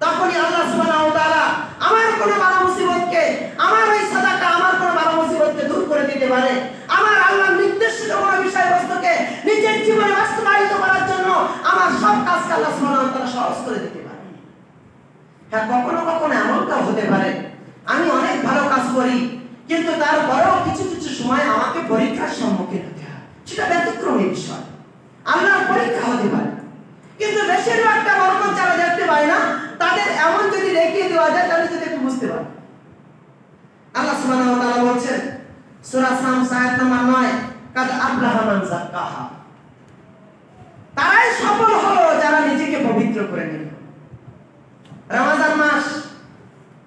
তখনই আল্লাহ সুবহানাহু ওয়া তাআলা আমার কোন বালা মুসিবতকে, আমার ওই সাদাকা আমার কোন বালা মুসিবতকে দূর করে দিতে পারে। আমার আল্লাহর নির্দেশিত কোন বিষয়বস্তুকে নিজের জীবনে বাস্তবায়িত করার জন্য আমার সব কাজকে আল্লাহ সুবহানাহু ওয়া তাআলা সহজ করে দিতে পারে। হ্যাঁ, কখনো কখনো এমনটাও হতে পারে আমি অনেক ভালো কাজ করি, কিন্তু তারপরেও কিছু কিছু সময় আমাকে পরীক্ষার সম্মুখীন হতে হয়, সেটা ব্যতিক্রমী বিষয়, আল্লাহর পরীক্ষা হতে পারে। কিন্তু বেশিরভাগটা বরকত যারা দেখতে পায় না, তাদের এমন যদি দেখিয়ে দেওয়া যায় তাহলে যদি একটু বুঝতে পারে। আল্লাহ সুবহানাহু ওয়া তাআলা বলছেন সূরা শামস আয়াত নম্বর 9, কাদ আফলাহা মান যাক্কাহা, তারাই সফল হলো যারা নিজেকে পবিত্র করে নিল। রমজান মাস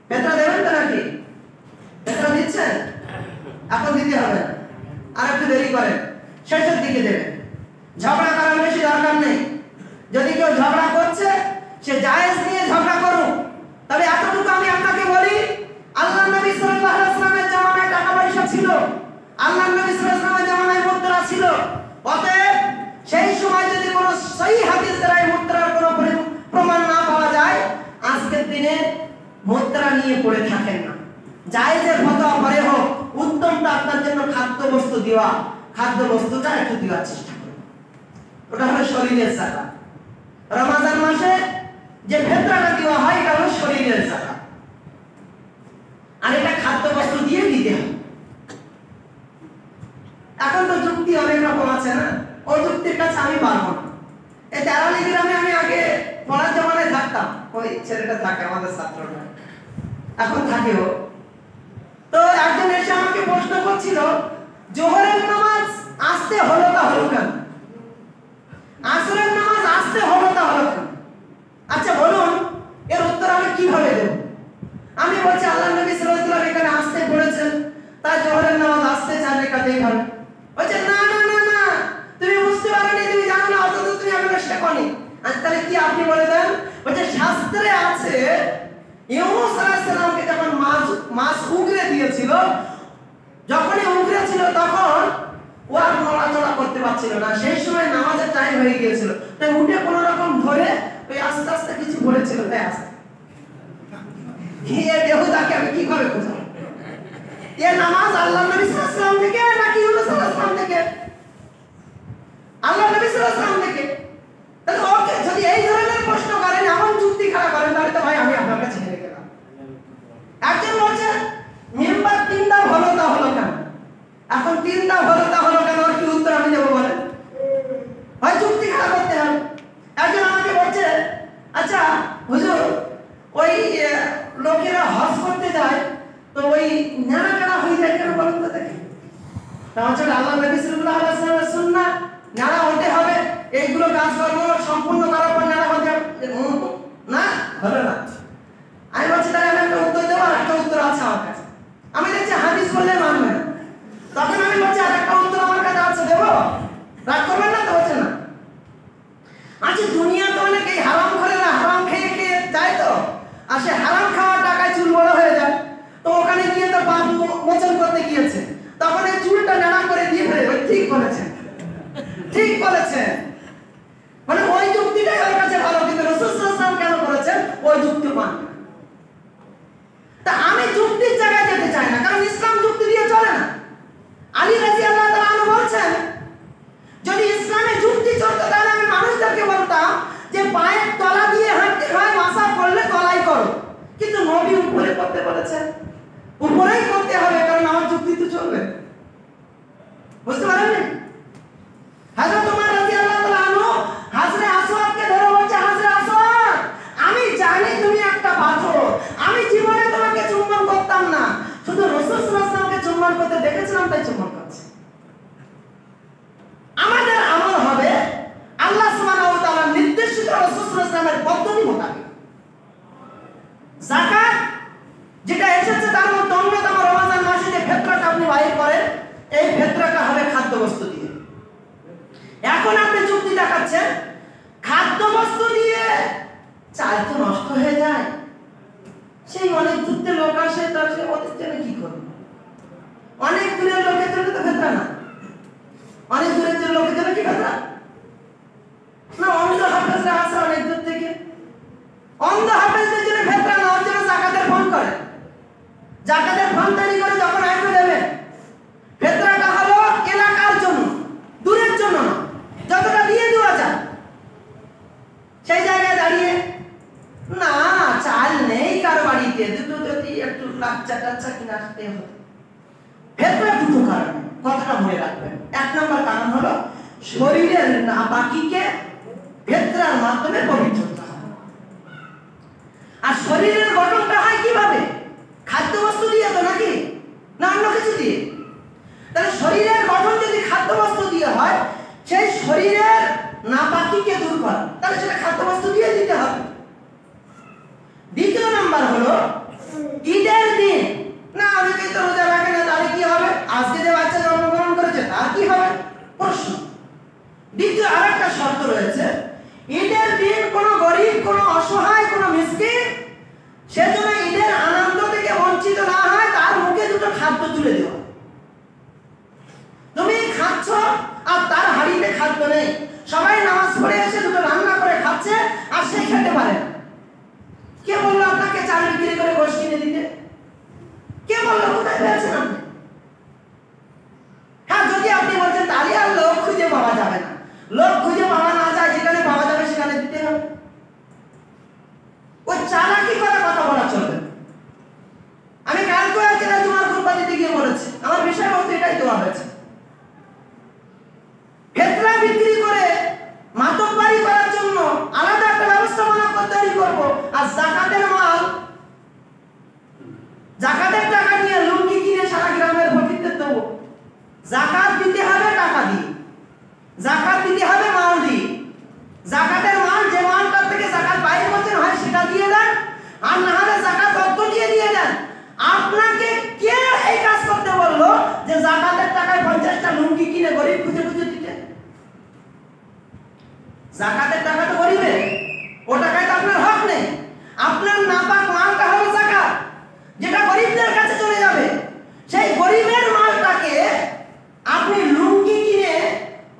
ফিতরা দেবেন তো নাকি? ফিতরা দিচ্ছেন? এখন দিতে হবে, আর একটু দেরি করেন, শেষের দিকে দেবেন। ঝগড়া করার বেশি দরকার নেই। যদি কেউ ঝগড়া করছে সে জায়েজ নিয়ে ঝগড়া করুক, তবে এতটুকু আমি আপনাকে বলি, আল্লাহর নবী সাল্লাল্লাহু আলাইহি ওয়াসাল্লামের জামানায় টাকা পয়সা ছিল, আল্লাহর নবী সাল্লাল্লাহু আলাইহি ওয়াসাল্লামের জামানায় মুদ্রা ছিল। অতএব সেই সময় যদি কোনো সহিহ হাদিস দ্বারা মুদ্রার কোনো প্রমাণ না পাওয়া যায়, আজকের দিনে মুদ্রা নিয়ে পড়ে থাকেন না। জায়েজের ফতোয়া পরে হোক, উত্তমটা আপনার জন্য খাদ্য বস্তু দেওয়া, খাদ্য বস্তুটা একটু দেওয়ার চেষ্টা করুন, ওটা হলো শরীরের যাকাত। রমজান মাসে যে ফিতরাটা দেওয়া হয় এটা হলো শরীরের যাকাত, আর এটা খাদ্য বস্তু দিয়ে দিতে হয়। এখন তো যুক্তি অনেক রকম আছে না, ওই যুক্তির কাছে আমি পারবো না। এই তারালি গ্রামে আমি আগে পড়ার জমানায় থাকতাম, ওই ছেলেটা থাকে আমাদের ছাত্রটা, এখন থাকেও। তো একজন এসে আমাকে প্রশ্ন করছিল, জোহরের নামাজ আসতে হলো তা হলো কেন, আসরের নামাজ আসতে হলো তা হলো কেন? আচ্ছা বলুন, এর উত্তর আমি কিভাবে দেব? আমি বলছি আল্লাহর নবী সাল্লাল্লাহু আলাইহি ওয়াসাল্লাম এখানে আসতে বলেছেন, তাই জোহরের নামাজ আসতে চাইলে কাতেই হবে। বলছে না না না না, তুমি বুঝতে পারোনি, তুমি জানো না, অত তুমি আমাকে শেখোনি। আচ্ছা তাহলে কি আপনি বলে দেন? বলছে শাস্ত্রে আছে ইউনূস আলাইহিস সালামকে যখন মাছ উগরে দিয়েছিল, যখনই উগরে ছিল তখন ও আর নড়াচড়া করতে পারছিল না, সেই সময় নামাজের টাইম হয়ে গিয়েছিল, তাই উঠে কোন রকম ধরে ওই আস্তে আস্তে কিছু বলেছিল, তাই আস্তে এই বেহুদাকে আমি কি করে বুঝাবো? এ নামাজ আল্লাহর নবী সাল্লাল্লাহু আলাইহি ওয়াসাল্লাম থেকে নাকি ইউনূস আলাইহিস সালাম থেকে? আল্লাহর নবী সাল্লাল্লাহু আলাইহি ওয়াসাল্লাম থেকে। তাহলে ওকে যদি এই ধরনের প্রশ্ন করেন, এমন যুক্তি খাড়া করেন, তাহলে তো ভাই আমি আপনার কাছে হেরে গেলাম। একজন বলছে মেম্বার তিনটা ভালো তা হলো কেন? এখন তিনটা ভালো তা হলো কেন, আর কি উত্তর আমি দেবো বলেন? ভাই যুক্তি খাড়া করতে হবে। একজন আমাকে বলছে, আচ্ছা হুজুর, ওই লোকেরা হজ করতে যায় তো ওই নানা কানা হয়ে যায় কেন বলেন তো দেখি? তাহলে আল্লাহ নবী সাল্লাল্লাহু আলাইহি ওয়াসাল্লামের সুন্নাহ নানা হতে হবে, এইগুলো কাজ করবো সম্পূর্ণ করার পর নানা হতে না হলো না। আমি বলছি তাহলে আমি একটা উত্তর দেবো, আর একটা উত্তর আছে আমার কাছে, আমি দেখছি হাদিস বললে মানবে না। তখন আমি বলছি আর একটা উত্তর আমার কাছে আছে, দেবো, রাগ করবেন না তো? বলছে না। আচ্ছা দুনিয়া তো অনেকেই হারাম করে না, হারাম খেয়ে খেয়ে যায় তো, আর সে হারাম খাওয়ার টাকায় চুল বড় হয়ে যায়, তো ওখানে গিয়ে তো পাপ মোচন করতে গিয়েছে, তখন এই চুলটা নানা করে দিয়ে ফেলে। ঠিক বলেছেন, ঠিক বলেছেন, মানে ওই যুক্তিটাই ওর কাছে ভালো, কিন্তু রাসূল সাল্লাল্লাহু আলাইহি ওয়াসাল্লাম কেন করেছেন ওই যুক্তি মানবে না। তা আমি যুক্তির জায়গায় যেতে চাই না, কারণ ইসলাম যুক্তি দিয়ে চলে না। আলী রাদিয়াল্লাহু তাআলা আনহু বলছেন, যদি ইসলামে যুক্তি চলতো তাহলে আমি মানুষদেরকে বলতাম যে পায়ের তলা দিয়ে হাঁটতে হয়, মাসা করলে তলাই করো, কিন্তু নবী উপরে করতে বলেছেন, উপরেই করতে হবে, কারণ আমার যুক্তি তো চলবে। বুঝতে পারেননি? হযরত ওমর রাদিয়াল্লাহু তাআলা আনহু হাজরে আসওয়াদকে ধরে বলছে, হাজরে আসওয়াদ, আমি জানি তুমি একটা পাথর, আমি জীবনে তোমাকে চুম্বন করতাম না, শুধু রাসূল সাল্লাল্লাহু আলাইহি ওয়াসাল্লামকে চুম্বন করতে দেখেছিলাম তাই চুম্বন করছি। আমাদের আমল হবে আল্লাহ সুবহানাহু ওয়া তাআলার নির্দেশিত রাসূল সাল্লাল্লাহু আলাইহি ওয়াসাল্লামের পদ্ধতি মোতাবেক। যাকাত যেটা এসেছে তার মধ্যে অন্যতম রমজান মাসে যে ফিতরাটা আপনি বাইর করেন, এই ফিতরাটা হবে খাদ্যবস্তু দিয়ে। এখন আপনি যুক্তি দেখাচ্ছেন খাদ্যবস্তু দিয়ে চাল তো নষ্ট হয়ে যায়, সেই অনেক দূরে লোক আসে, তার সে ওদের জন্য কি করবে? অনেক দূরের লোকের জন্য তো ভেতরা না, অনেক দূরের জন্য লোকের জন্য কি ভেতরা না? অন্ধ হাফেজরা আসে অনেক দূর থেকে, অন্ধ হাফেজদের জন্য ভেতরা না, ওর জন্য জাকাতের ফোন করে, জাকাতের ফোন তৈরি করে যখন আইনে দেবে, ভেতরাটা হলো এলাকার জন্য, দূরের জন্য না, যতটা দিয়ে দেওয়া যায়। সেই জায়গায় দাঁড়িয়ে না চাল নেই কারো বাড়িতে, দুটো যদি একটু লাচ্চা টাচ্চা কিনে আসতে হবে। ভেতরে দুটো কারণ, কথাটা মনে রাখবেন। এক নম্বর কারণ হলো শরীরের নাপাকিকে ভেতরার মাধ্যমে পবিত্র করা। আর শরীরের গঠনটা হয় কিভাবে? খাদ্য বস্তু দিয়ে তো নাকি, না অন্য কিছু দিয়ে? তাহলে শরীরের গঠন যদি খাদ্য বস্তু দিয়ে হয়, সেই শরীরের নাপাকিকে দূর করা, তাহলে সেটা খাদ্য বস্তু দিয়ে দিতে হবে। দ্বিতীয় নাম্বার হলো ঈদের দিন, না অনেকেই তো রোজা রাখে না, তাহলে কি হবে? আজকে যে বাচ্চা জন্মগ্রহণ করেছে তার কি হবে? প্রশ্ন। দ্বিতীয় আরেকটা শর্ত রয়েছে, ঈদের দিন কোনো গরিব, কোনো অসহায়, কোনো মিসকিন সেজন্য ঈদের আনন্দ থেকে বঞ্চিত না হয়, তার মুখে দুটো খাদ্য তুলে দেওয়া। তুমি খাচ্ছ আর তার হাড়িতে খাদ্য নেই, সবাই নামাজ পড়ে এসে দুটো রান্না করে খাচ্ছে আর সে খেতে পারে না। কে বললো আপনাকে চাল বিক্রি করে গোশ কিনে দিতে? কে বললো? কোথায় পেয়েছেন আপনি? হ্যাঁ, যদি আপনি বলছেন তাহলে আর লোক খুঁজে পাওয়া যাবে না, লোক খুঁজে পাওয়া না যায়, যেখানে পাওয়া যাবে সেখানে দিতে হবে। ওই চালাকি করে কথা বলা চলবে। আমি কালকে আজকে তোমার কুরবানি দিতে গিয়ে বলেছি, আমার বিষয় বলতে এটাই দেওয়া হয়েছে। ভেতরা বিক্রি করে মাতব্বারি করার জন্য আলাদা একটা ব্যবস্থাপনা তৈরি করবো, আর জাকাতের মাল, জাকাতের টাকা নিয়ে লুঙ্গি কিনে সারা গ্রামের ফকিরদের দেবো। জাকাত দিতে হবে টাকা দিয়ে, জাকাত দিতে হবে মাল দিয়ে। জাকাতের মাল, যে মালটার থেকে জাকাত বাইরে করছেন হয় সেটা দিয়ে দেন, আর না হলে জাকাত অর্থ দিয়ে দেন। আপনাকে কে এই কাজ করতে বললো যে জাকাতের টাকায় 50টা লুঙ্গি কিনে গরিব খুঁজে খুঁজে দিতে? জাকাতের টাকা তো গরিবের, ও টাকায় তো আপনার হক নেই। আপনার নাপাক মালটা হলো জাকাত, যেটা গরিবদের কাছে চলে যাবে। সেই গরিবের মালটাকে আপনি লুঙ্গি কিনে,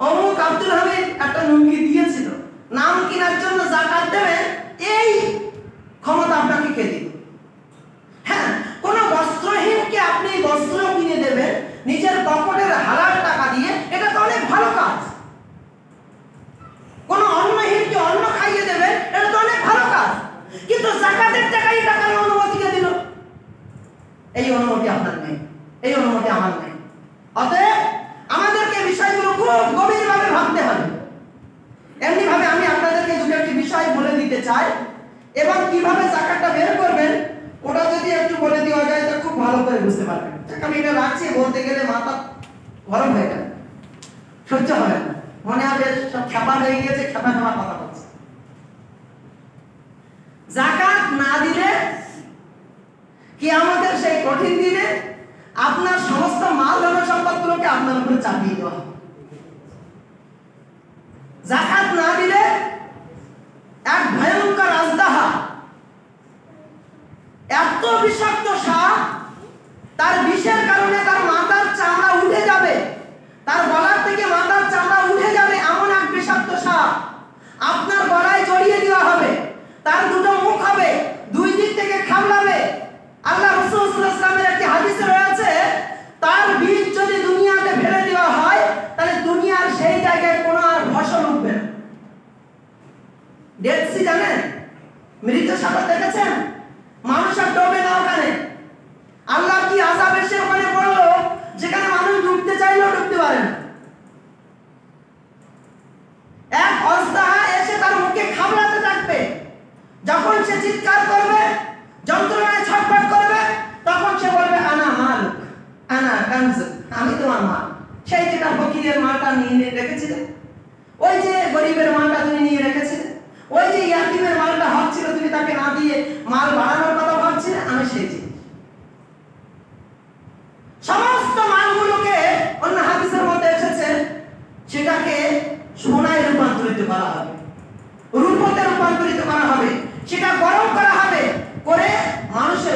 অমুক আব্দুল হামিদ একটা লুঙ্গি দিয়েছিল, নাম কেনার জন্য জাকাত দেবেন, এই ক্ষমতা আপনাকে কে দিল? হ্যাঁ, কোন বস্ত্রহীনকে আপনি বস্ত্র কিনে দেবেন নিজের পকেটের হালাল টাকা দিয়ে, এটা তো অনেক ভালো কাজ। কোন অন্নহীনকে অন্ন খাইয়ে দেবেন, এটা তো অনেক ভালো কাজ। কিন্তু জাকাতের টাকাই টাকার অনুমতি কে দিল? এই অনুমতি আপনার নেই, এই অনুমতি আমার নেই। অতএব আমাদেরকে বিষয়গুলো খুব গভীরভাবে ভাবতে হবে। এমনি ভাবে আমি আপনাদেরকে দুটো একটি বিষয় বলে দিতে চাই, এবং কিভাবে জাকাতটা বের করবেন ওটা যদি একটু বলে দেওয়া যায় তো খুব ভালো করে বুঝতে পারবেন। আমি এটা রাখছি, বলতে গেলে মাথা গরম হয়ে যাবে, সহ্য হবে না, মনে হবে সব খেপা হয়ে গিয়েছে, খেপা খেপা কথা বলছে। জাকাত না দিলে কিয়ামতের সেই কঠিন দিনে আপনার সমস্ত মাল ধন সম্পদগুলোকে আপনার উপরে চাপিয়ে দেওয়া হবে। জাকাত না দিলে এক ভয়ঙ্কর আজদাহা, এত বিষাক্ত সাপ, তার বিষের কারণে তার মাথার চামড়া উঠে যাবে, তার গলার থেকে মাথার চামড়া উঠে যাবে, এমন এক বিষাক্ত সাপ আপনার গলায় জড়িয়ে দেওয়া হবে। তার দুটো মুখ হবে, দুই দিক থেকে খামলাবে। আল্লাহ রাসূল সাল্লাল্লাহু আলাইহি ওয়াসাল্লামের একটি হাদিসে রয়েছে, তার বীজ যদি দুনিয়াতে ফেলে দেওয়া হয় তাহলে দুনিয়ার সেই জায়গায় কোনো আর ফসল উঠবে না। ডেড সি জানেন? মৃত সাগর দেখেছেন? মানুষ আর ডোবে না ওখানে। আল্লাহ কি আযাব এসে ওখানে পড়লো যেখানে মানুষ ডুবতে চাইলেও ডুবতে পারে না। এক অজদাহা এসে তার মুখে খাবলাতে থাকবে, যখন সে চিৎকার করবে, যন্ত্রণায় ছটফট করবে, তখন সে বলবে আনা মালুক, আনা কানজ, আমি তোমার মাল। সেই যেটা ফকিরের মালটা নিয়ে রেখেছিলে, ওই যে গরিবের মালটা তুমি নিয়ে রেখেছিলে, ওই যে ইয়াতিমের মালটা হক ছিল তুমি তাকে না দিয়ে মাল বাড়ানোর কথা ভাবছিলে, আমি সেই জিনিস। সমস্ত মালগুলোকে অন্য হাদিসের মধ্যে এসেছে সেটাকে সোনায় রূপান্তরিত করা হবে, রূপতে রূপান্তরিত করা হবে, সেটা গরম করা হবে, করে মানুষের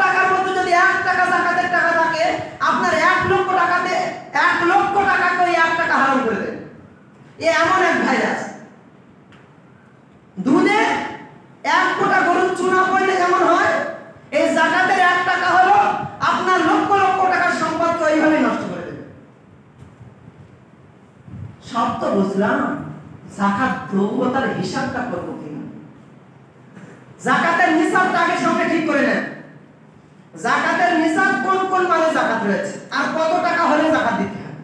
টাকার মধ্যে যদি 1 টাকা যাকাতের টাকা থাকে, আপনার 1 লক্ষ টাকাতে 1 লক্ষ টাকাকে ওই 1 টাকা হারাম করে দেবে। এমন এক ভাইরাস। দুধে 1 কোটা গরুর চুনা পড়লে যেমন হয়, এই যাকাতের 1 টাকা হলো আপনার লক্ষ লক্ষ টাকার সম্পদকে ওইভাবে নষ্ট করে দেবে। সব তো বুঝলাম, যাকাত দেবো, তার হিসাবটা করবো কিনা? যাকাতের নিসাবটা আগে সঙ্গে ঠিক করে নেন। যাকাতের নিসাব কোন কোন মালে যাকাত রয়েছে আর কত টাকা হলে যাকাত দিতে হবে।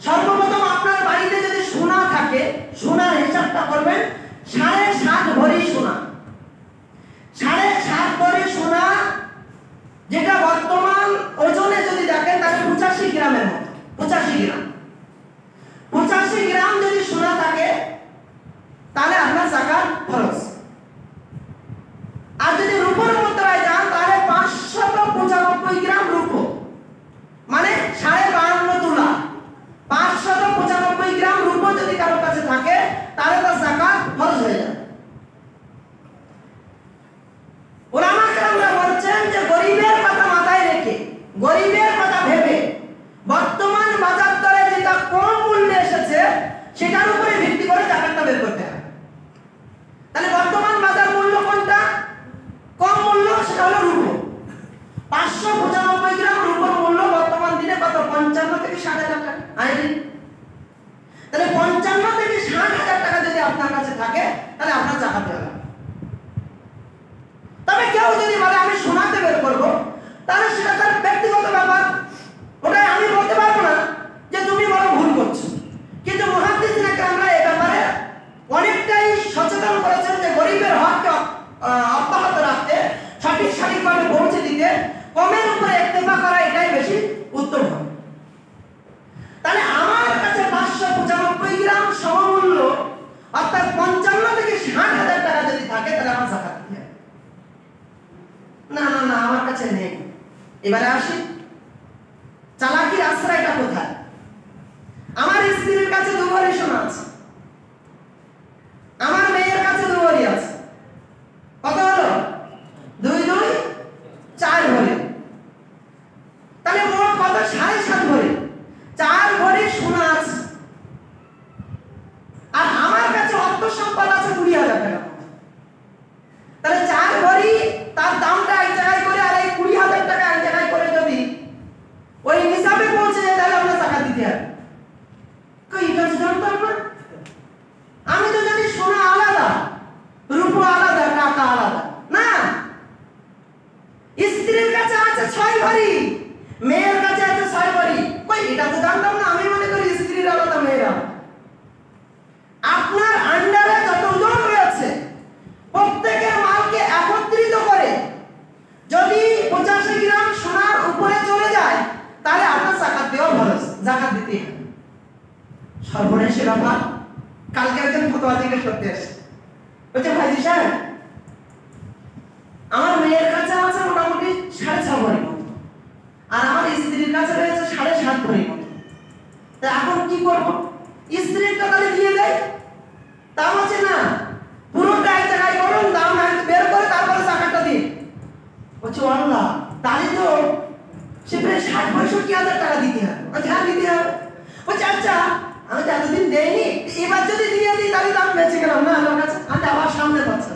সর্বপ্রথম আপনার বাড়িতে যদি সোনা থাকে, সোনার হিসাবটা করবেন 7.5 ভরি সোনা। 7.5 ভরি সোনা, যেটা বর্তমান ওজনে যদি দেখেন তাহলে 85 গ্রামের মতো। 85 গ্রাম, 85 গ্রাম যদি সোনা থাকে তাহলে আপনার যাকাত ফরজ। আর যদি রূপোর মুদ্রায় যান তাহলে 595 গ্রাম রূপো, মানে 52.5 তোলা। 595 গ্রাম রূপো যদি কারোর কাছে থাকে তাহলে তার যাকাত ফরজ হয়ে যায়। উলামা কেরামরা বলছেন যে গরিবের কথা মাথায় রেখে, গরিবের কথা ভেবে বর্তমান বাজার দরে যেটা কম মূল্যে এসেছে সেটার উপরে ভিত্তি করে যাকাতটা বের করতে হবে। তাহলে বর্তমান বাজার মূল্য কোনটা? কম মূল্য, সেটা হলো রূপো। 595 গ্রাম রূপোর মূল্য বর্তমান দিনে কত? 55 থেকে 60,000 টাকা। তাহলে 55 থেকে 60,000 টাকা যদি আপনার কাছে থাকে তাহলে আপনার যাকাত দেওয়া লাগবে। তবে কেউ যদি বলে আমি সোনাতে বের করবো, তাহলে সেটা তার ব্যক্তিগত ব্যাপার, ওটাই আমি বলতে পারবো না যে তুমি বড় ভুল করছো। কিন্তু মুহাদ্দিসিন কেরামরা এই ব্যাপারে অনেকটাই সচেতন করেছেন যে গরিবের হককে অব্যাহত রাখতে, সঠিকভাবে পৌঁছে দিতে কমের উপরে ইত্তেফা করা এটাই বেশি উত্তম হবে। তাহলে আমার কাছে 595 গ্রাম সমমূল্য অর্থাৎ 55 থেকে 60,000 টাকা যদি থাকে তাহলে আমার যাকাত দিতে হবে। না না না, আমার কাছে নেই। এবারে আসি চালাকির আশ্রয়টা কোথায়? আমার স্ত্রীর কাছে 2 ভরি সোনা আছে, আমার মেয়ের কাছে 2 ভরি আছে। কত হলো? 2 2 4 ভরি। তাহলে মোট কত? 7.5 ভরি। 4 ভরি সোনা আছে আর আমার কাছে অর্থ সম্পদ আছে 20,000 টাকা। তাহলে 4 ভরি তার দামটা এক জায়গায় করে আর এই 20,000 টাকা এক জায়গায় করে যদি ওই নিসাবে পৌঁছে যায় তাহলে আমরা যাকাত দিতে হবে। কই এটা জানতাম না। আমি তো জানি সোনা আলাদা, রূপো আলাদা, টাকা আলাদা। না, স্ত্রীর কাছে আছে 6 ভরি, মেয়ের কাছে আছে 6 ভরি। কই এটা তো জানতাম না। আমি মনে করি স্ত্রীর আলাদা, মেয়ের আলাদা। আপনার আন্ডারে যতজন রয়েছে প্রত্যেকের মালকে একত্রিত করে যদি 85 গ্রাম সোনার উপরে চলে যায় তাহলে আপনার যাকাত দেওয়া ফরজ, যাকাত দিতে হবে। সর্বশেষ ব্যাপার, কালকে একজন ফতোয়া থেকে সত্যি আসে, বলছে ভাইজি সাহেব আমার মেয়ের কাছে আছে মোটামুটি 6.5 ভরি মতো আর আমার স্ত্রীর কাছে রয়েছে 7.5 ভরি মতো। তা এখন কি করব? স্ত্রীরটা তাহলে দিয়ে দেয়? তা হচ্ছে না, পুরোটা এক জায়গায় করুন, দাম বের করে তারপরে যাকাতটা দিন। বলছে আল্লাহ, তাহলে তো সে প্রায় 60-65,000 টাকা দিতে হবে। বলছে হ্যাঁ দিতে হবে। বলছে আচ্ছা আমি তো এতদিন দেয়নি, এবার যদি দিয়ে দিই তাহলে দাম বেঁচে গেলাম না আমার কাছে। আমি আবার সামনে পাচ্ছি,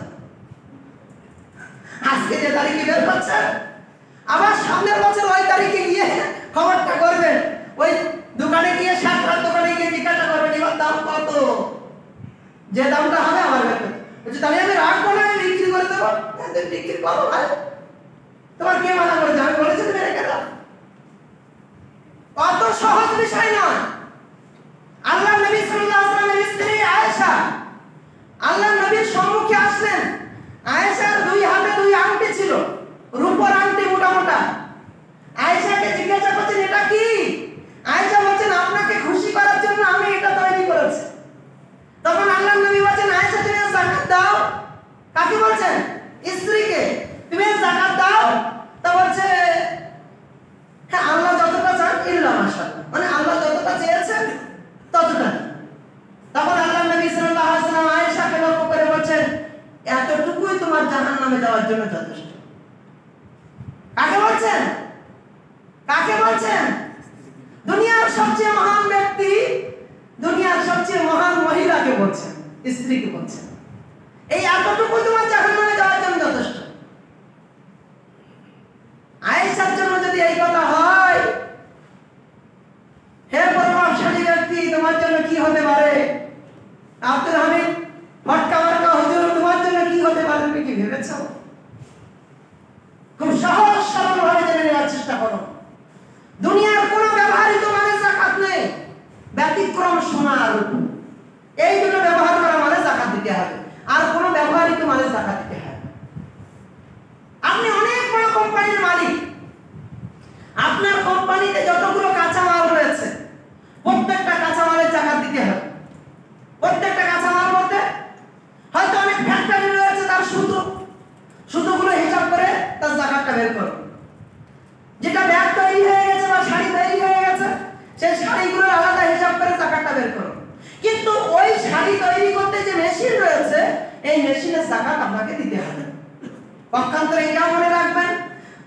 আজকে যে তারিখে বের করছে আবার সামনের বছর ওই তারিখে গিয়ে খবরটা করবেন, ওই দোকানে গিয়ে সাতটার দোকানে গিয়ে জিজ্ঞাসা করবেন এবার দাম কত, যে দামটা হবে আমার বের করতে। বলছে তাহলে আমি রাখবো না, আমি বিক্রি করে দেবো। বিক্রি করো ভাই, তোমার কে মানা করেছে? আমি বলেছি তুমি রেখে দাও। কত সহজ বিষয় নয়। আল্লাহ নবী সাল্লাল্লাহু আলাইহি ওয়াসাল্লামের স্ত্রী আয়েশা আল্লাহ নবীর সম্মুখে আসলেন। আয়েশার 2 হাতে 2 আংটি ছিল, রূপোর আংটি মোটা মোটা। আয়েশাকে জিজ্ঞাসা করছেন এটা কি? আয়েশা বলছেন আপনাকে খুশি করার জন্য আমি এটা তৈরি করেছি। তখন আল্লাহ নবী বলেন আয়েশা তুমি যাকাত দাও। কাকে বলছেন? স্ত্রীকে। তুমি যাকাত স্ত্রীকে বলছেন, এই এতটুকু তোমার জাহান্নামে যাওয়ার জন্য যথেষ্ট। আয়েশার জন্য যদি এই কথা হয়, হে প্রভাবশালী ব্যক্তি, তোমার জন্য কি হতে পারে? আব্দুল হামিদ মক্কা হুজুর, তোমার জন্য কি হতে পারে? তুমি কি ভেবেছো? খুব সহজ সরল ভাবে জেনে নেওয়ার চেষ্টা করো। দুনিয়ার কোনো ব্যবহারিত মানে যাকাত নেই, ব্যতিক্রম সোনা আর রূপা, এই দুটো ব্যবহার করা মানে যাকাত দিতে হবে, আর কোনো ব্যবহারিত মানে যাকাত দিতে হবে। আপনি অনেক বড় কোম্পানির মালিক, আপনার কোম্পানিতে যতগুলো কাঁচামাল রয়েছে প্রত্যেকটা কাঁচামালের যাকাত দিতে হবে। প্রত্যেকটা কাঁচামাল বলতে হয়তো অনেক ফ্যাক্টরি রয়েছে, তার সুতোগুলো হিসাব করে তার যাকাতটা বের করো। যেটা ব্যাগ তৈরি হয়ে গেছে বা শাড়ি তৈরি হয়ে গেছে, সেই শাড়িগুলোর আলাদা হিসাব করে যাকাতটা বের করো। কিন্তু ওই শাড়ি তৈরি করতে যে মেশিন রয়েছে, এই মেশিনের যাকাত আপনাকে দিতে হবে। পক্ষান্তরে এটা মনে রাখবেন,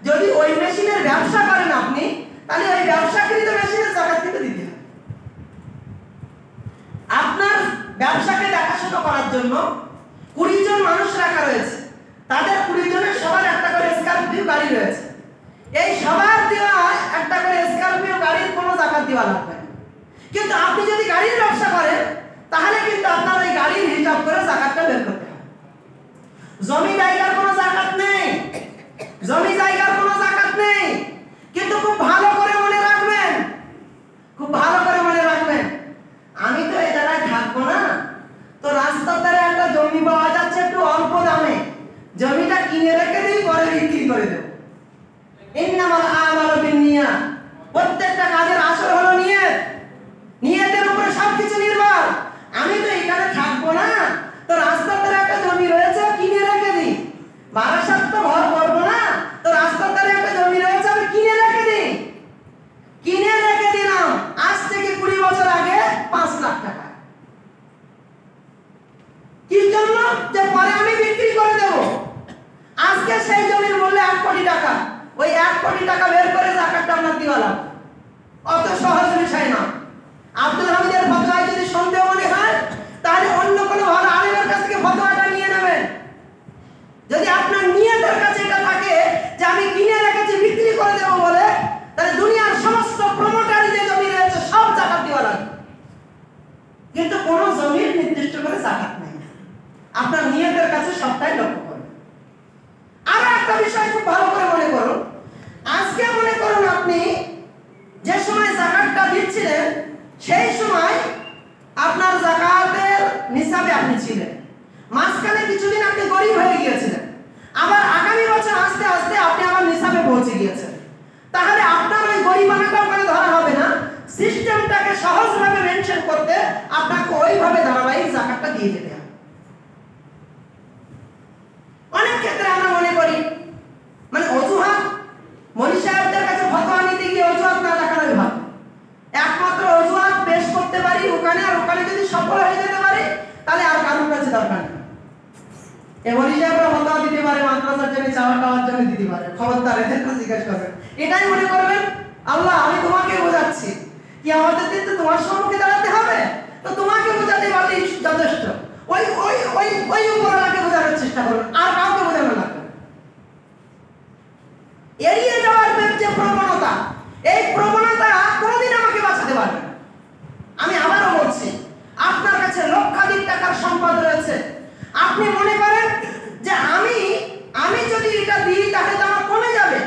যদি ওই মেশিনের ব্যবসা করেন আপনি, তাহলে ওই ব্যবসাকৃত মেশিনের যাকাত কিন্তু দিতে হবে। আপনার ব্যবসাকে দেখাশোনা করার জন্য 20 জন মানুষ রাখা রয়েছে, তাদের 20 জনের সবার একটা করে স্করপিও গাড়ি রয়েছে। এই সবার দেওয়া একটা করে স্করপিও গাড়ির কোনো যাকাত দেওয়া লাগবে না। কিন্তু আপনি যদি গাড়ির ব্যবসা করেন, তাহলে কিন্তু আপনার ওই গাড়ির হিসাব করে যাকাতটা বের করতে হবে। জমি জায়গার কোনো যাকাত নেই, জমি জায়গার কোনো যাকাত নেই। কিন্তু খুব ভালো করে মনে রাখবেন, খুব ভালো করে মনে রাখবেন, আমি তো এই জায়গায় থাকবো না, তো রাস্তার ধারে একটা জমি পাওয়া যাচ্ছে একটু অল্প দামে, জমিটা কিনে রেখে দিই, পরে বিক্রি করে দেব। ইন্নামাল আমালু বিন্নিয়াত, প্রত্যেকটা কাজের আসল হলো নিয়ত, নিয়তের উপরে সবকিছু নির্ভর। আমি তো এখানে থাকবো না, তো রাস্তার ধারে একটা জমি রয়েছে, কিনে রেখে দিই। বারাসাত তো ঘর করবো না, তো রাস্তার ধারে একটা জমি রয়েছে, আমি কিনে রেখে দিই। কিনে রেখে দিলাম আজ থেকে 20 বছর আগে 5 লাখ টাকা। কি জন্য? যে পরে আমি বিক্রি করে দেব। আজকে সেই জমির মূল্য 1 কোটি টাকা, ওই 1 কোটি টাকা বের করে যাকাতটা আপনার দিওয়া লাগবে। অত সহজ বিষয় না। আব্দুল হামিদের ফতোয়ায় যদি সন্দেহ মনে হয়, তাহলে অন্য কোনো ভালো আলেমের কাছ থেকে ফতোয়াটা নিয়ে নেবেন। যদি আপনার নিয়তের কাছে এটা থাকে যে আমি কিনে রেখেছি বিক্রি করে দেব বলে, তাহলে দুনিয়ার সমস্ত প্রমোটারি যে জমি রয়েছে সব যাকাত দেওয়া লাগবে। কিন্তু কোনো জমির নির্দিষ্ট করে যাকাত নেই, আপনার নিয়তের কাছে সবটাই লক্ষ্য করুন। আর একটা বিষয় খুব ভালো করে মনে করুন, আজকে মনে করুন আপনি যে সময় যাকাতটা দিচ্ছিলেন, সেই সময় আপনার যাকাতের নিসাবে আপনি ছিলেন, মাঝখানে কিছুদিন আপনি গরিব হয়ে গিয়েছিলেন, আবার আগামী বছর আস্তে আস্তে আপনি আবার নিসাবে পৌঁছে গিয়েছেন, তাহলে আপনার ওই গরিবানাটা ওখানে ধরা হবে না। সিস্টেমটাকে সহজভাবে মেনশন করতে আপনাকে ওইভাবে ধারাবাহিক যাকাতটা দিয়ে যেতে হবে। অনেক ক্ষেত্রে আমরা মনে করি মানে অজুহাত, মনি সাহেবদের কাছে ফতোয়া নিতে গিয়ে অজুহাত না দেখানোই ভালো। একমাত্র অজুহাত পেশ করতে পারি ওখানে, আর ওখানে যদি সফল হয়ে যেতে পারি, তাহলে আর কারোর কাছে দরকার নেই। মনি সাহেবরা ফতোয়া দিতে পারে, মাদ্রাসার জন্য চাওয়া টাওয়ার জন্য দিতে পারে, খবরদার এদের কাছে জিজ্ঞাসা করবেন। এটাই মনে করবেন আল্লাহ আমি তোমাকে বোঝাচ্ছি, কি আমাদের দিন তো তোমার সম্মুখে দাঁড়াতে হবে, তো তোমাকে বোঝাতে পারলেই যথেষ্ট। ওই ওই ওই ওই উপরওয়ালাকে বোঝানোর চেষ্টা করুন, আর কাউকে বোঝানো লাগবে। এড়িয়ে যাওয়ার যে প্রবণতা, এই প্রবণতা কোনোদিন আমাকে বাঁচাতে পারবে না। আমি আবারও বলছি, আপনার কাছে লক্ষাধিক টাকার সম্পদ রয়েছে, আপনি মনে করেন যে আমি যদি এটা দিই তাহলে তো আমার কমে যাবে।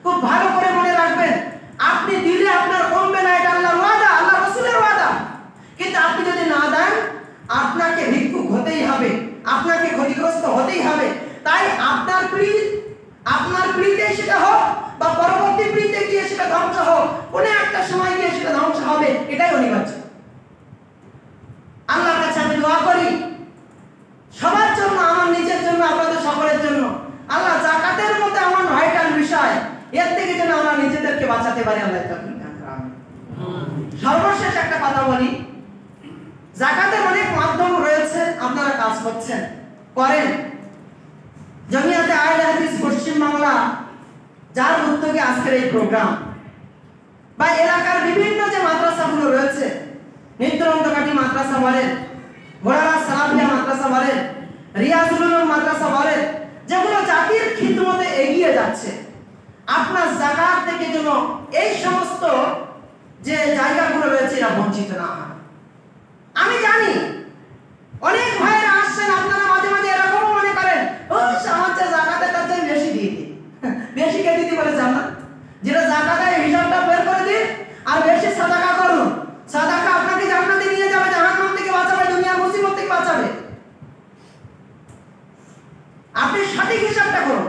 খুব ভালো করে মনে রাখবেন, আপনি দিলে আপনার কমবে না, এটা আল্লাহর ওয়াদা, আল্লাহ রাসূলের ওয়াদা। কিন্তু আপনি যদি না দেন, আপনাকে ভিক্ষুক হতেই হবে, আপনাকে ক্ষতিগ্রস্ত হতেই হবে। তাই আপনার পিড়িতে সেটা হোক বা পরবর্তী পিড়িতে গিয়ে সেটা ধ্বংস হোক, কোনো একটা সময় গিয়ে সেটা ধ্বংস হবে, এটাই অনিবার্য। আল্লাহর কাছে আমি দোয়া করি সবার জন্য, আমার নিজের জন্য, আপনাদের সকলের জন্য, আল্লাহ যাকাতের মতো এমন ভাইটাল বিষয়, এর থেকে যেন আমরা নিজেদেরকে বাঁচাতে পারি। আল্লাহ তাআলা সর্বশেষ একটা কথা বলি, যাকাতের অনেক মাধ্যম রয়েছে, আপনারা কাজ করছেন, করেন। জমিয়াতে আহলে হাদিস পশ্চিম বাংলা, যার উদ্যোগে আজকের এই প্রোগ্রাম, বা এলাকার বিভিন্ন যে মাদ্রাসাগুলো রয়েছে, নিত্যরন্তকাটি মাদ্রাসা বলেন, ঘোড়ারা সালাফিয়া মাদ্রাসা বলেন, রিয়াজুল উলুম মাদ্রাসা বলেন, যেগুলো জাতির খিদমতে এগিয়ে যাচ্ছে, আপনার যাকাত থেকে যেন এই সমস্ত যে জায়গাগুলো রয়েছে এরা বঞ্চিত না হয়। আমি জানি অনেক ভাইয়েরা আসছেন, আপনারা মাঝে মাঝে এরকম মনে করেন ও আমার যে যাকাতে তার চেয়ে বেশি দিয়ে দিই, বেশি কে দিতে বলেছে আমরা, যেটা যাকাতের হিসাবটা বের করে দিন আর বেশি সাদাকা করুন। সাদাকা আপনাকে জান্নাতে নিয়ে যাবে, জাহান্নাম থেকে বাঁচাবে, দুনিয়ার মুসিবত থেকে বাঁচাবে। আপনি সঠিক হিসাবটা করুন।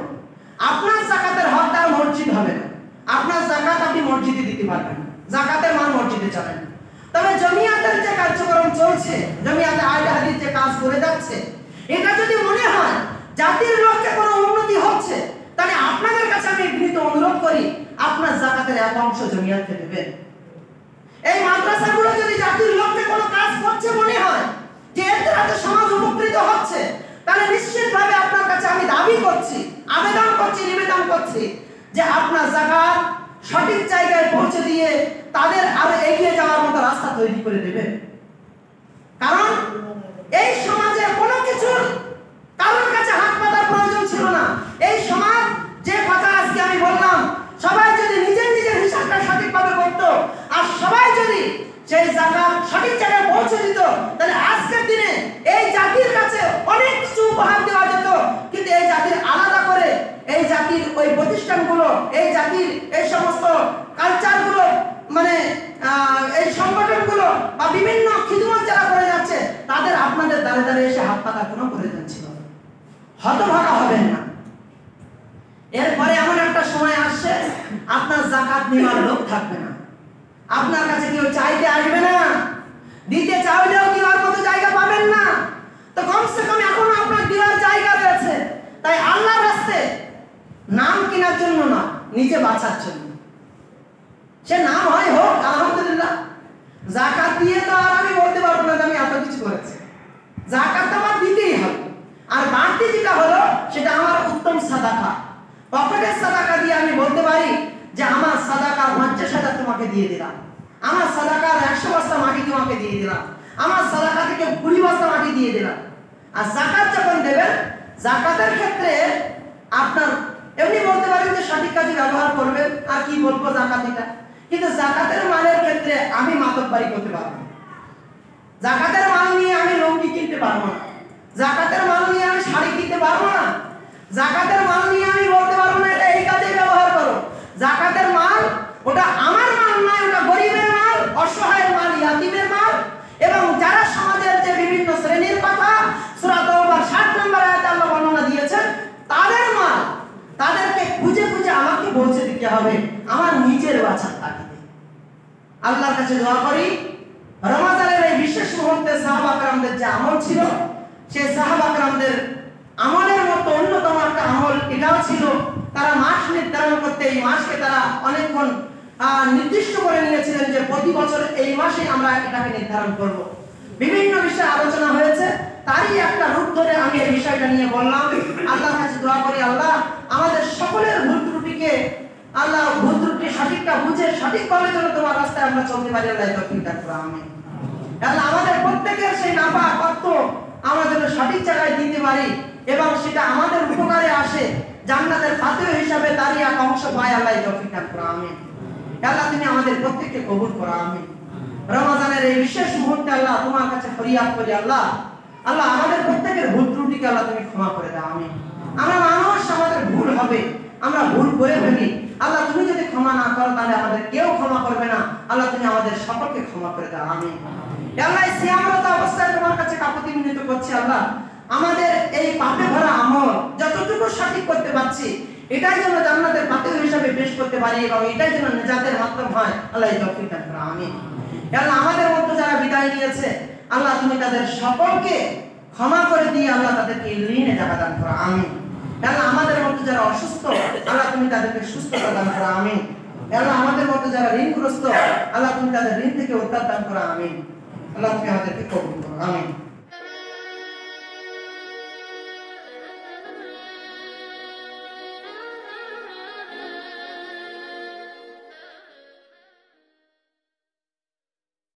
আপনার যাকাতের হকদার মসজিদ হবে না, আপনার যাকাত আপনি মসজিদে দিতে পারবেন না, যাকাতের মাল মসজিদে চলে না। তবে জমিয়াতের যে কার্যক্রম চলছে, জমিয়াতে আহলে হাদিস যে কাজ করে যাচ্ছে, এটা যদি মনে হয় জাতির লক্ষ্যে কোনো উন্নতি হচ্ছে, তাহলে আপনাদের কাছে আমি বিনীত অনুরোধ করি আপনার যাকাতের এক অংশ জমিয়াতকে দেবেন। এই মাদ্রাসাগুলো যদি জাতির লক্ষ্যে কোনো কাজ করছে মনে হয় যে এর দ্বারা সমাজ উপকৃত হচ্ছে, তাহলে নিশ্চিতভাবে আপনার কাছে আমি দাবি করছি, আবেদন করছি, নিবেদন করছি যে আপনার যাকাত সঠিক জায়গায় পৌঁছে দিয়ে তাদের আরো এগিয়ে যাওয়ার মতো রাস্তা তৈরি করে দেবেন। কারণ এই সমাজে কোনো কিছুর কারোর কাছে হাত পাতার প্রয়োজন ছিল না। এই সমাজ যে কথা আজকে আমি বললাম, সবাই যদি নিজের নিজের হিসাবটা সঠিকভাবে করত আর সবাই যদি সেই যাকাত সঠিক জায়গায় পৌঁছে দিত, তাহলে আজকের দিনে এই জাতির কাছে অনেক কিছু উপহার দেওয়া যেত। কিন্তু এই জাতির আলাদা করে এই জাতির ওই প্রতিষ্ঠানগুলো, এই জাতির এই সমস্ত কালচারগুলো, মানে এই সংগঠনগুলো বা বিভিন্ন খিদমত যারা করে যাচ্ছে, তাদের আপনাদের দ্বারে দ্বারে এসে হাত পাতার কোনো প্রয়োজন ছিল না। হতভাগা হবেন না। এরপরে এমন একটা সময় আসছে আপনার যাকাত নেওয়ার লোক থাকবে না, আপনার কাছে কেউ চাইতে আসবে না, দিতে চাইলেও দেওয়ার মতো জায়গা পাবেন না। তো কমসে কম এখনো আপনার দেওয়ার জায়গা রয়েছে। তাই আল্লাহর রাস্তায় নাম কেনার জন্য না, নিজে বাঁচার জন্য, সে নাম হয় হোক আলহামদুলিল্লাহ। যাকাত দিয়ে তো আর আমি বলতে পারবো না যে আমি এত কিছু করেছি, যাকাত আমার দিতেই হবে। আর বাড়তি যেটা হলো সেটা আমার উত্তম সাদাকা, পকেটের সাদাকা দিয়ে আমি বলতে পারি যে আমার সাদাকা 50,000 তোমাকে দিয়ে দিলাম, আমার সাদাকার 100 বস্তা মাটি তোমাকে দিয়ে দিলাম, আমার সাদাকা থেকে 20 বস্তা মাটি দিয়ে দিলাম। আর যাকাত যখন দেবেন, যাকাতের ক্ষেত্রে আপনার এমনি বলতে পারেন যে সঠিক কাজে ব্যবহার করবেন, আর কি বলবো যাকাত এটা। কিন্তু যাকাতের মালের ক্ষেত্রে আমি মাতব্বরি করতে পারবো না, যাকাতের মাল নিয়ে আমি লুঙ্গি কিনতে পারবো না, যাকাতের মাল নিয়ে আমি শাড়ি কিনতে পারবো না, যাকাতের মাল নিয়ে আমি বলতে পারবো না এটা এই কাজে ব্যবহার করো। যাকাতের মাল ওটা আমার মাল নয়, ওটা গরিবের মাল, অসহায়ের মাল, ইয়াতীমের মাল। এবং যারা সমাজের যে বিভিন্ন শ্রেণীর কথা সূরা তাওবার 60 নম্বর আয়াতে আল্লাহ বর্ণনা দিয়েছেন, তাদের মাল তাদেরকে খুঁজে খুঁজে আমাকে পৌঁছে দিতে হবে আমার নিজের বাঁচার তাগিদে। আল্লাহর কাছে দোয়া করি রমজানের এই বিশেষ মুহূর্তে সাহাবা کرامদের যে আমল ছিল, সেই সাহাবা کرامদের আমলের মতো অন্যতম একটা আমল এটাও ছিল, তারা মাস নির্ধারণ করতে, এই মাসকে তারা অনেকক্ষণ নির্দিষ্ট করে নিয়েছিলেন যে প্রতি বছর এই মাসে আমরা এটাকে নির্ধারণ করব। বিভিন্ন বিষয়ে আলোচনা হয়েছে, তারই একটা রূপ ধরে আমি এই বিষয়টা নিয়ে বললাম। আল্লাহর কাছে দোয়া করি আল্লাহ আমাদের সকলের ভুল ত্রুটিকে, আল্লাহ ভুল ত্রুটি সঠিকটা বুঝে সঠিকভাবে যেন তোমার রাস্তায় আমরা চলতে পারি, আল্লাহ তৌফিক দান করো আমিন। আল্লাহ আমাদের প্রত্যেকের সেই নাফা কর্ত আমাদের সঠিক জায়গায় দিতে পারি এবং সেটা আমাদের উপকারে আসে, জান্নাতের ফাতিহ হিসাবে তারই এক অংশ পায়, আল্লাহ তৌফিক দান করো আমিন। আল্লাহ তুমি আমাদের প্রত্যেককে কবুল করো আমিন। রমজানের এই বিশেষ মুহূর্তে আল্লাহ তোমার কাছে ফরিয়াদ করি আল্লাহ, আল্লাহ আমাদের প্রত্যেকের ভুল ত্রুটিকে আল্লাহ তুমি ক্ষমা করে দাও আমিন। আমরা মানুষ, আমাদের ভুল হবে, আমরা ভুল করে ফেলি, আল্লাহ তুমি যদি ক্ষমা না করো তাহলে আমাদের কেউ ক্ষমা করবে না, আল্লাহ তুমি আমাদের সকলকে ক্ষমা করে দাও আমিন। আল্লাহ সিয়ামরত অবস্থায় তোমার কাছে কাকুতি মিনতি করছি আল্লাহ, আমাদের এই পাপে ভরা আমল যতটুকু সঠিক করতে পারছি এটাই যেন জান্নাতের ফাতিহ হিসাবে পেশ করতে পারি এবং এটাই যেন নিজাতের মাধ্যম হয়, আল্লাহ তৌফিক দান করো আমিন। আল্লাহ আমাদের মধ্যে যারা বিদায় নিয়েছে আল্লাহ তুমি তাদের সকলকে ক্ষমা করে দিয়ে আল্লাহ তাদেরকে ঋণে টাকা দান করো আমিন। আল্লাহ আমাদের মধ্যে যারা অসুস্থ আল্লাহ তুমি তাদেরকে সুস্থতা দান করো আমিন। আল্লাহ আমাদের মধ্যে যারা ঋণগ্রস্ত আল্লাহ তুমি তাদের ঋণ থেকে উদ্ধার দান করো আমিন। আল্লাহ তুমি আমাদেরকে কবুল করো আমিন।